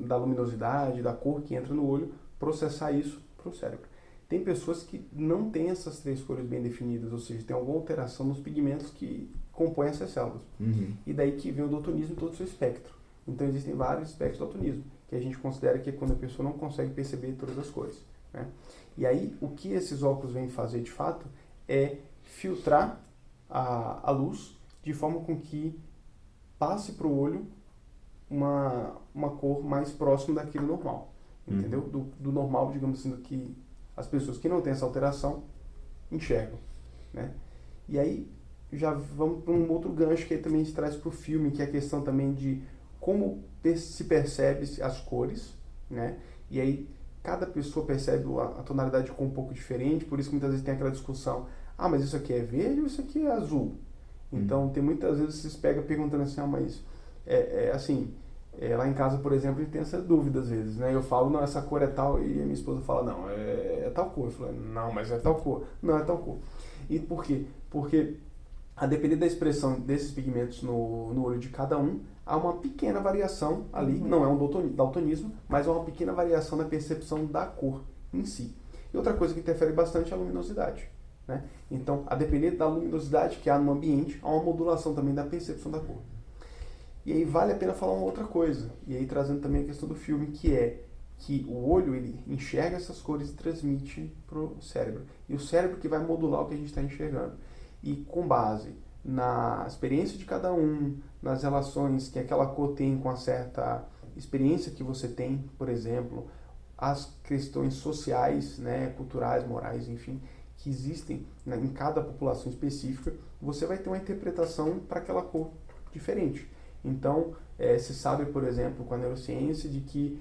da luminosidade, da cor que entra no olho, processar isso para o cérebro. Tem pessoas que não têm essas 3 cores bem definidas, ou seja, tem alguma alteração nos pigmentos que compõem essas células. Uhum. E daí que vem o daltonismo em todo o seu espectro. Então existem vários espectros do daltonismo, que a gente considera que é quando a pessoa não consegue perceber todas as cores, né? E aí, o que esses óculos vêm fazer de fato é filtrar a luz de forma com que passe para o olho uma cor mais próxima daquele normal, entendeu? Do normal, digamos assim, do que as pessoas que não têm essa alteração enxergam, né? E aí, já vamos para um outro gancho que aí também se traz para o filme, que é a questão também de como se percebe as cores, né? E aí, cada pessoa percebe a tonalidade de cor um pouco diferente, por isso que muitas vezes tem aquela discussão, mas isso aqui é verde ou isso aqui é azul? Então, tem muitas vezes você se pega perguntando assim, mas lá em casa, por exemplo, a gente tem essa dúvida às vezes, né? Eu falo, não, essa cor é tal, e a minha esposa fala, não, é tal cor. Eu falo, não, mas é tal cor. Não, é tal cor. E por quê? Porque, a depender da expressão desses pigmentos no olho de cada um, há uma pequena variação ali, não é um daltonismo, mas é uma pequena variação na percepção da cor em si. E outra coisa que interfere bastante é a luminosidade, né? Então, a depender da luminosidade que há no ambiente, há uma modulação também da percepção da cor. E aí vale a pena falar uma outra coisa, e aí trazendo também a questão do filme, que é que o olho ele enxerga essas cores e transmite para o cérebro. E o cérebro que vai modular o que a gente está enxergando. E com base na experiência de cada um, nas relações que aquela cor tem com a certa experiência que você tem, por exemplo, as questões sociais, né, culturais, morais, enfim, que existem, né, em cada população específica, você vai ter uma interpretação para aquela cor diferente. Então, se sabe, por exemplo, com a neurociência, de que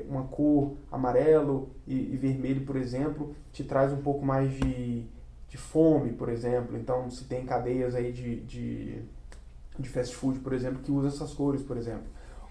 uma cor amarelo e vermelho, por exemplo, te traz um pouco mais de fome, por exemplo. Então, se tem cadeias aí de fast food, por exemplo, que usam essas cores, por exemplo.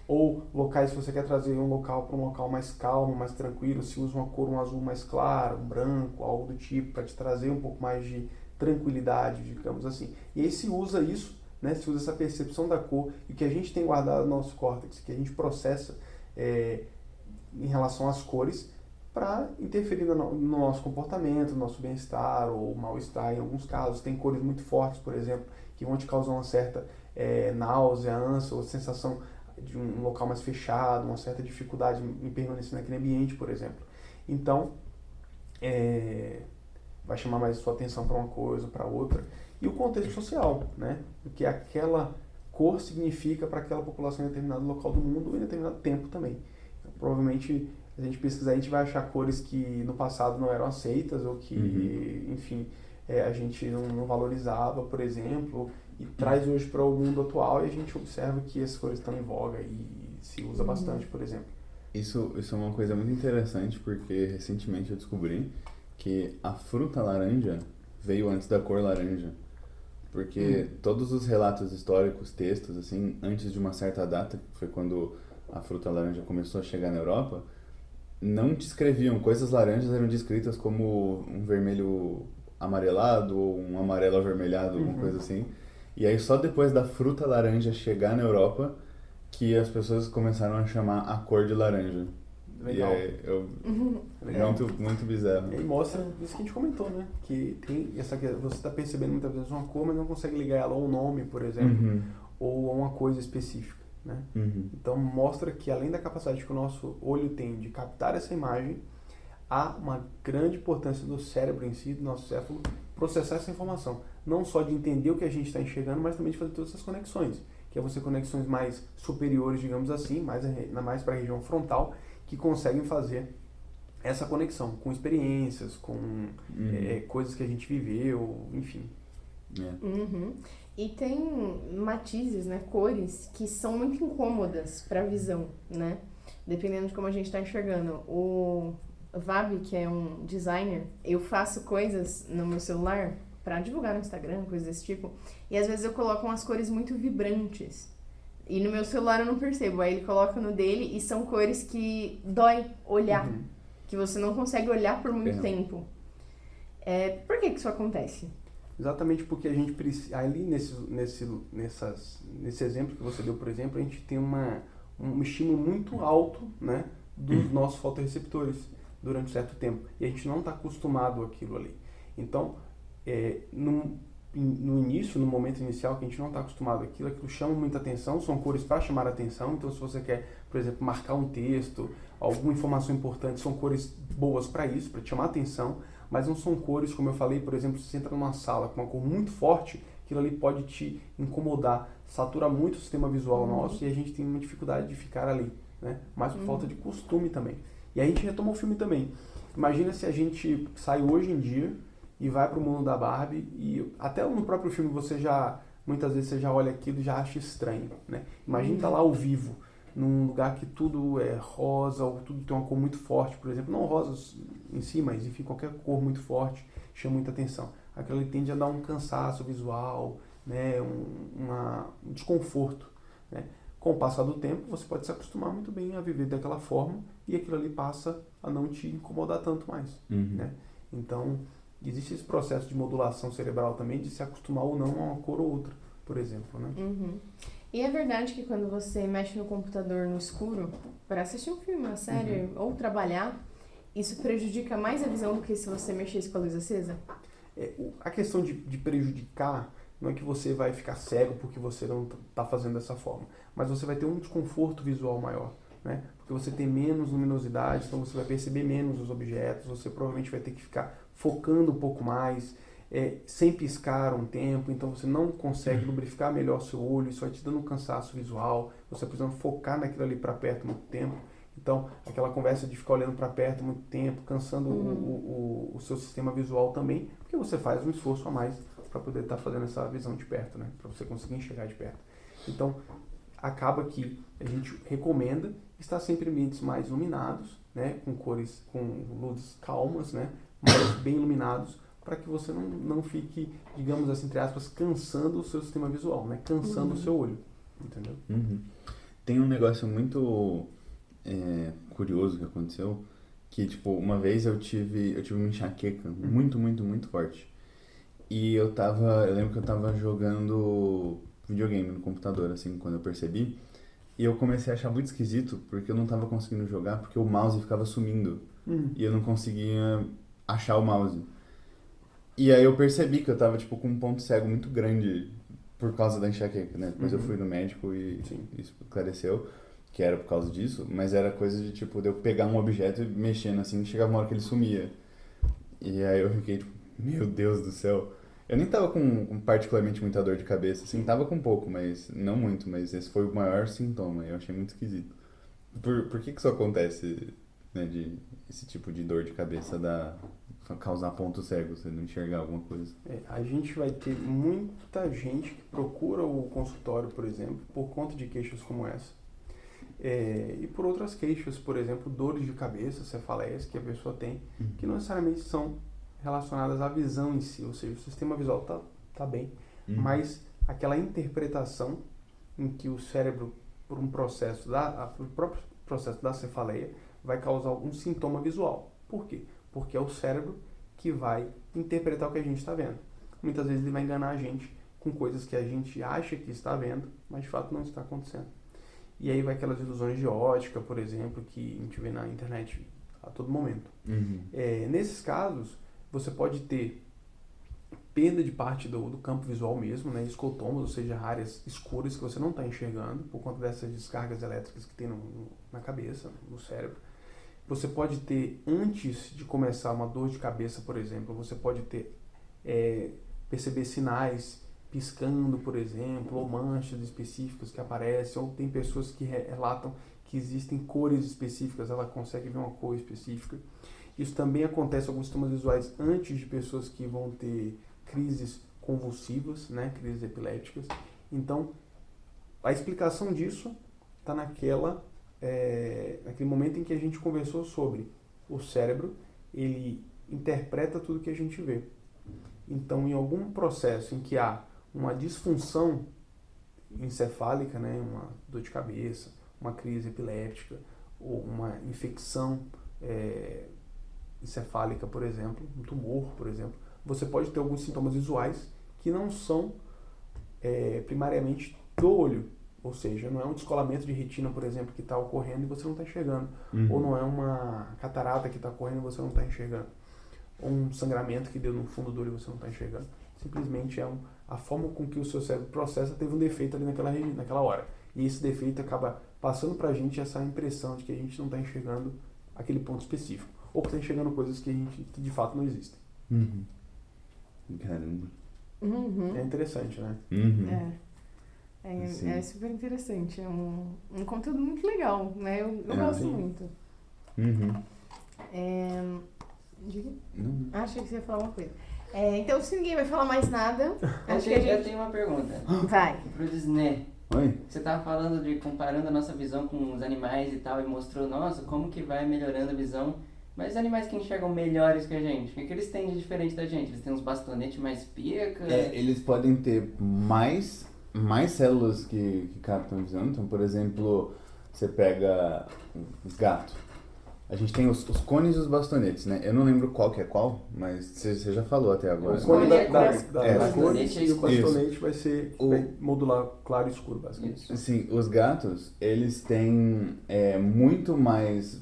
Ou locais, se você quer trazer um local para um local mais calmo, mais tranquilo, se usa uma cor, um azul mais claro, um branco, algo do tipo, para te trazer um pouco mais de tranquilidade, digamos assim. E aí se usa isso, né, se usa essa percepção da cor e o que a gente tem guardado no nosso córtex, que a gente processa em relação às cores, para interferir no nosso comportamento, no nosso bem-estar ou mal-estar. Em alguns casos, tem cores muito fortes, por exemplo, que vão te causar uma certa náusea, ânsia ou sensação de um local mais fechado, uma certa dificuldade em permanecer naquele ambiente, por exemplo. Então, vai chamar mais a sua atenção para uma coisa, para outra. E o contexto social, né? O que aquela cor significa para aquela população em determinado local do mundo ou em determinado tempo também. Então, provavelmente, se a gente pesquisar, a gente vai achar cores que no passado não eram aceitas ou que, enfim, a gente não valorizava, por exemplo, e traz hoje para o mundo atual e a gente observa que essas cores estão em voga e se usa bastante, por exemplo. Isso é uma coisa muito interessante, porque recentemente eu descobri que a fruta laranja veio antes da cor laranja. Porque todos os relatos históricos, textos, assim, antes de uma certa data, que foi quando a fruta laranja começou a chegar na Europa, não descreviam, coisas laranjas eram descritas como um vermelho amarelado ou um amarelo avermelhado, alguma coisa assim. E aí só depois da fruta laranja chegar na Europa que as pessoas começaram a chamar a cor de laranja. Legal. E aí, muito bizarro. E aí mostra isso que a gente comentou, né? Que tem você está percebendo muitas vezes uma cor, mas não consegue ligar ela a um nome, por exemplo, ou a uma coisa específica, né? Então mostra que além da capacidade que o nosso olho tem de captar essa imagem, há uma grande importância do cérebro em si, do nosso céfalo, processar essa informação. Não só de entender o que a gente está enxergando, mas também de fazer todas essas conexões. Que é você conexões mais superiores, digamos assim, mais para a região frontal, que conseguem fazer essa conexão com experiências, com coisas que a gente viveu, enfim. E tem matizes, né, cores que são muito incômodas para a visão, né? Dependendo de como a gente está enxergando. O Vabi, que é um designer, eu faço coisas no meu celular para divulgar no Instagram, coisas desse tipo, e às vezes eu coloco umas cores muito vibrantes. E no meu celular eu não percebo, aí ele coloca no dele e são cores que dói olhar, que você não consegue olhar por muito tempo. Por que isso acontece? Exatamente porque a gente precisa, ali nesse exemplo que você deu, por exemplo, a gente tem um estímulo muito alto, né, dos nossos fotorreceptores durante um certo tempo. E a gente não está acostumado àquilo ali. Então, no início, no momento inicial, que a gente não está acostumado àquilo, aquilo chama muita atenção, são cores para chamar a atenção. Então, se você quer, por exemplo, marcar um texto, alguma informação importante, são cores boas para isso, para te chamar a atenção. Mas não são cores, como eu falei, por exemplo, se você entra numa sala com uma cor muito forte, aquilo ali pode te incomodar, satura muito o sistema visual nosso e a gente tem uma dificuldade de ficar ali, né? Mas por falta de costume também. E aí a gente retoma o filme também. Imagina se a gente sai hoje em dia e vai para o mundo da Barbie e até no próprio filme muitas vezes você já olha aquilo e já acha estranho, né? Imagina estar lá ao vivo, num lugar que tudo é rosa ou tudo tem uma cor muito forte, por exemplo, não rosas em si, mas enfim, qualquer cor muito forte chama muita atenção. Aquilo ali tende a dar um cansaço visual, né, um desconforto, né? Com o passar do tempo, você pode se acostumar muito bem a viver daquela forma e aquilo ali passa a não te incomodar tanto mais, né? Então, existe esse processo de modulação cerebral também, de se acostumar ou não a uma cor ou outra, por exemplo, né? E é verdade que quando você mexe no computador no escuro para assistir um filme, uma série ou trabalhar, isso prejudica mais a visão do que se você mexesse com a luz acesa? A questão de prejudicar não é que você vai ficar cego porque você não está fazendo dessa forma, mas você vai ter um desconforto visual maior, né? Porque você tem menos luminosidade, então você vai perceber menos os objetos, você provavelmente vai ter que ficar focando um pouco mais, sem piscar um tempo, então você não consegue lubrificar melhor seu olho, isso vai te dando um cansaço visual, você precisando focar naquilo ali para perto muito tempo. Então, aquela conversa de ficar olhando para perto muito tempo, cansando o seu sistema visual também, porque você faz um esforço a mais para poder estar fazendo essa visão de perto, né? Para você conseguir enxergar de perto. Então, acaba que a gente recomenda estar sempre em ambientes mais iluminados, né? Com cores, com luzes calmas, né? Mais bem iluminados, para que você não fique, digamos assim, entre aspas, cansando o seu sistema visual, né? Cansando o seu olho, entendeu? Tem um negócio muito curioso que aconteceu, que, tipo, uma vez eu tive uma enxaqueca muito, muito, muito forte. E eu lembro que eu tava jogando videogame no computador, assim, quando eu percebi. E eu comecei a achar muito esquisito, porque eu não tava conseguindo jogar, porque o mouse ficava sumindo. E eu não conseguia achar o mouse. E aí eu percebi que eu tava, tipo, com um ponto cego muito grande por causa da enxaqueca, né? Depois eu fui no médico e isso esclareceu que era por causa disso, mas era coisa de, tipo, de eu pegar um objeto e mexendo, assim, e chegava uma hora que ele sumia. E aí eu fiquei, tipo, meu Deus do céu. Eu nem tava com particularmente muita dor de cabeça, assim, tava com pouco, mas não muito, mas esse foi o maior sintoma, eu achei muito esquisito. Por que isso acontece, né, esse tipo de dor de cabeça causar pontos cegos, você não enxergar alguma coisa? A gente vai ter muita gente que procura o consultório, por exemplo, por conta de queixas como essa. E por outras queixas, por exemplo, dores de cabeça, cefaleias que a pessoa tem, que não necessariamente são relacionadas à visão em si, ou seja, o sistema visual tá bem, mas aquela interpretação em que o cérebro, por um processo por próprio processo da cefaleia, vai causar algum sintoma visual. Por quê? Porque é o cérebro que vai interpretar o que a gente está vendo. Muitas vezes ele vai enganar a gente com coisas que a gente acha que está vendo, mas de fato não está acontecendo. E aí vai aquelas ilusões de ótica, por exemplo, que a gente vê na internet a todo momento. Nesses casos, você pode ter perda de parte do campo visual mesmo, né, escotomas, ou seja, áreas escuras que você não está enxergando por conta dessas descargas elétricas que tem na cabeça, no cérebro. Você pode ter, antes de começar uma dor de cabeça, por exemplo, você pode ter perceber sinais piscando, por exemplo, ou manchas específicas que aparecem, ou tem pessoas que relatam que existem cores específicas, ela consegue ver uma cor específica. Isso também acontece alguns sintomas visuais antes de pessoas que vão ter crises convulsivas, né, crises epilépticas. Então, a explicação disso está naquele momento em que a gente conversou sobre o cérebro, ele interpreta tudo que a gente vê. Então, em algum processo em que há uma disfunção encefálica, né, uma dor de cabeça, uma crise epiléptica ou uma infecção encefálica, por exemplo, um tumor, por exemplo, você pode ter alguns sintomas visuais que não são primariamente do olho, ou seja, não é um descolamento de retina, por exemplo, que está ocorrendo e você não está enxergando, ou não é uma catarata que está ocorrendo e você não está enxergando, ou um sangramento que deu no fundo do olho e você não está enxergando. Simplesmente a forma com que o seu cérebro processa teve um defeito ali naquela hora. E esse defeito acaba passando pra gente essa impressão de que a gente não está enxergando aquele ponto específico. Ou que está enxergando coisas que de fato não existem. Caramba. Uhum. É interessante, né? É super interessante. É um conteúdo muito legal, né? Eu gosto sim. muito. Diga? Não. Achei que você ia falar uma coisa. Então, se ninguém vai falar mais nada, acho que a Eu gente tenho uma pergunta. vai. Pro Disney. Oi? Você tava falando de comparando a nossa visão com os animais e tal, e mostrou, nossa, como que vai melhorando a visão. Mas os animais que enxergam melhores que a gente, o que eles têm de diferente da gente? Eles têm uns bastonetes mais pica? Eles podem ter mais células que captam a visão. Então, por exemplo, você pega os gatos. A gente tem os cones e os bastonetes, né? Eu não lembro qual que é qual, mas você já falou até agora. O cone da bastonete cores é e o escuro. bastonete vai modular claro e escuro, basicamente. Isso. Sim, os gatos, eles têm muito mais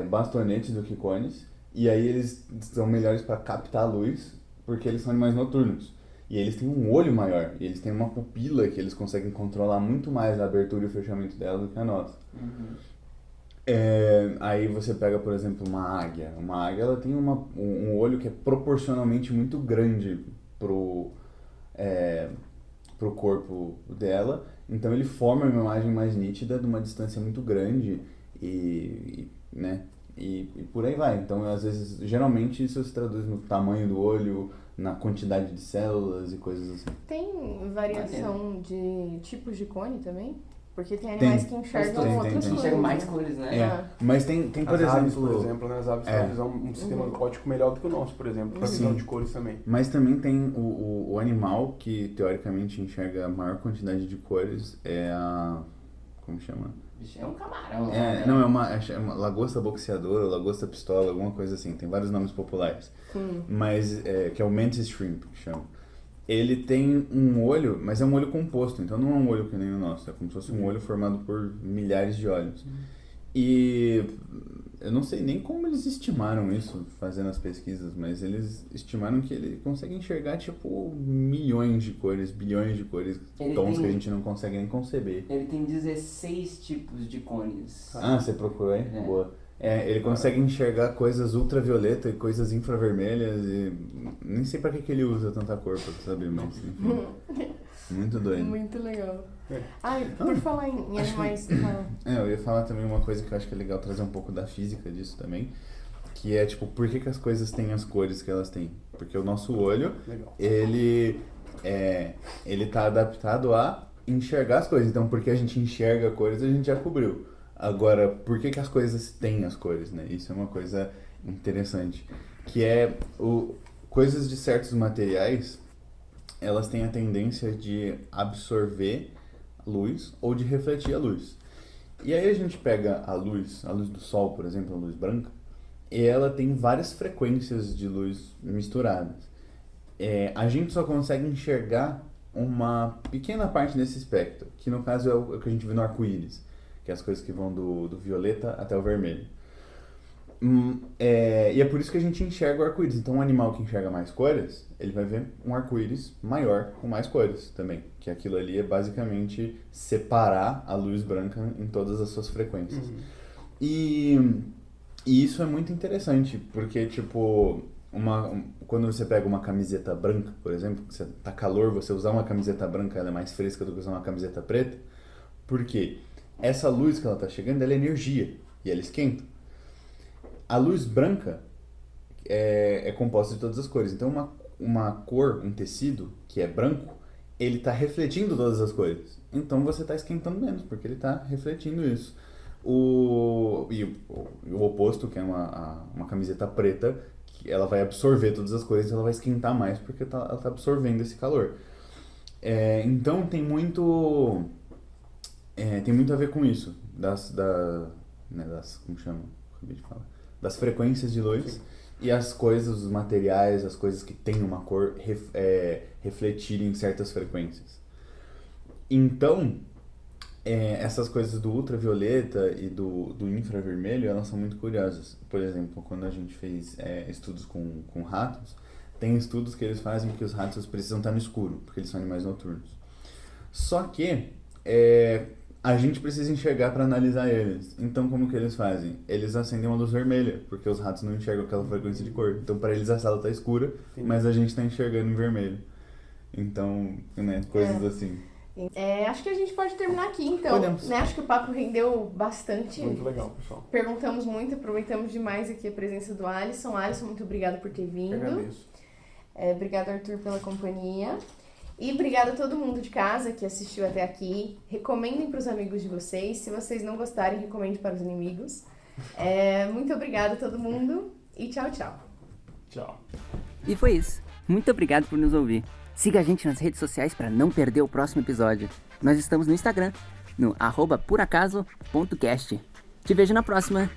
bastonetes do que cones, e aí eles são melhores para captar a luz, porque eles são animais noturnos. E eles têm um olho maior, e eles têm uma pupila que eles conseguem controlar muito mais a abertura e o fechamento dela do que a nossa. Aí você pega, por exemplo, uma águia. Uma águia, ela tem um olho que é proporcionalmente muito grande pro corpo dela, então ele forma uma imagem mais nítida de uma distância muito grande e por aí vai. Então, às vezes, geralmente isso se traduz no tamanho do olho, na quantidade de células e coisas assim. Tem variação de tipos de cone também? Porque tem animais que enxergam outras coisas. Enxergam mais cores, né? Mas tem por As aves, por exemplo... exemplo, né? As aves têm um sistema óptico melhor do que o nosso, por exemplo, para visão de cores também. Mas também tem o animal que, teoricamente, enxerga a maior quantidade de cores, como chama? Bicho, é um camarão. Né? Não, é uma lagosta boxeadora, lagosta pistola, alguma coisa assim. Tem vários nomes populares. Mas, que é o mantis shrimp, que chama. Ele tem um olho, mas é um olho composto, então não é um olho que nem o nosso. É como se fosse um olho formado por milhares de olhos. E eu não sei nem como eles estimaram isso fazendo as pesquisas, mas eles estimaram que ele consegue enxergar tipo milhões de cores, bilhões de cores, tons que a gente não consegue nem conceber. Ele tem 16 tipos de cones. Ah, você procurou aí? Boa. Ele consegue enxergar coisas ultravioleta e coisas infravermelhas e nem sei pra que ele usa tanta cor pra saber, mas enfim. Muito doido. Muito legal. Ai, por falar em animais... Eu ia falar também uma coisa que eu acho que é legal trazer um pouco da física disso também, que é tipo, por que as coisas têm as cores que elas têm? Porque o nosso olho, ele tá adaptado a enxergar as coisas, então porque a gente enxerga cores, a gente já cobriu. Agora, por que as coisas têm as cores, né? Isso é uma coisa interessante. Que coisas de certos materiais, elas têm a tendência de absorver luz ou de refletir a luz. E aí a gente pega a luz do sol, por exemplo, a luz branca, e ela tem várias frequências de luz misturadas. A gente só consegue enxergar uma pequena parte desse espectro, que no caso é o que a gente vê no arco-íris, que é as coisas que vão do violeta até o vermelho. E é por isso que a gente enxerga o arco-íris. Então, um animal que enxerga mais cores, ele vai ver um arco-íris maior com mais cores também. Que aquilo ali é basicamente separar a luz branca em todas as suas frequências. E isso é muito interessante, porque, tipo, quando você pega uma camiseta branca, por exemplo, que tá calor, você usar uma camiseta branca, ela é mais fresca do que usar uma camiseta preta. Por quê? Essa luz que ela tá chegando, ela é energia, e ela esquenta. A luz branca, é composta de todas as cores. Então uma cor, um tecido que é branco, ele está refletindo todas as cores. Então você está esquentando menos, porque ele está refletindo isso. O oposto, que é uma camiseta preta, que ela vai absorver todas as cores, ela vai esquentar mais, porque ela está absorvendo esse calor. Então tem muito a ver com isso, como chama? Acabei de falar. Das frequências de luz. Sim. E as coisas, os materiais, as coisas que têm uma cor refletirem certas frequências. Então, essas coisas do ultravioleta e do infravermelho, elas são muito curiosas. Por exemplo, quando a gente fez estudos com ratos, tem estudos que eles fazem que os ratos precisam estar no escuro, porque eles são animais noturnos. Só que a gente precisa enxergar para analisar eles. Então, como que eles fazem? Eles acendem uma luz vermelha, porque os ratos não enxergam aquela frequência de cor. Então, para eles a sala está escura, sim, mas a gente está enxergando em vermelho. Então, né, coisas assim. Acho que a gente pode terminar aqui, então. Podemos. Né? Acho que o papo rendeu bastante. Muito legal, pessoal. Perguntamos muito, aproveitamos demais aqui a presença do Alisson. Alisson, muito obrigada por ter vindo. Eu agradeço. Obrigado, Arthur, pela companhia. E obrigada a todo mundo de casa que assistiu até aqui. Recomendem para os amigos de vocês. Se vocês não gostarem, recomende para os inimigos. Muito obrigada a todo mundo e tchau, tchau. Tchau. E foi isso. Muito obrigado por nos ouvir. Siga a gente nas redes sociais para não perder o próximo episódio. Nós estamos no Instagram, no @puracaso.cast. Te vejo na próxima.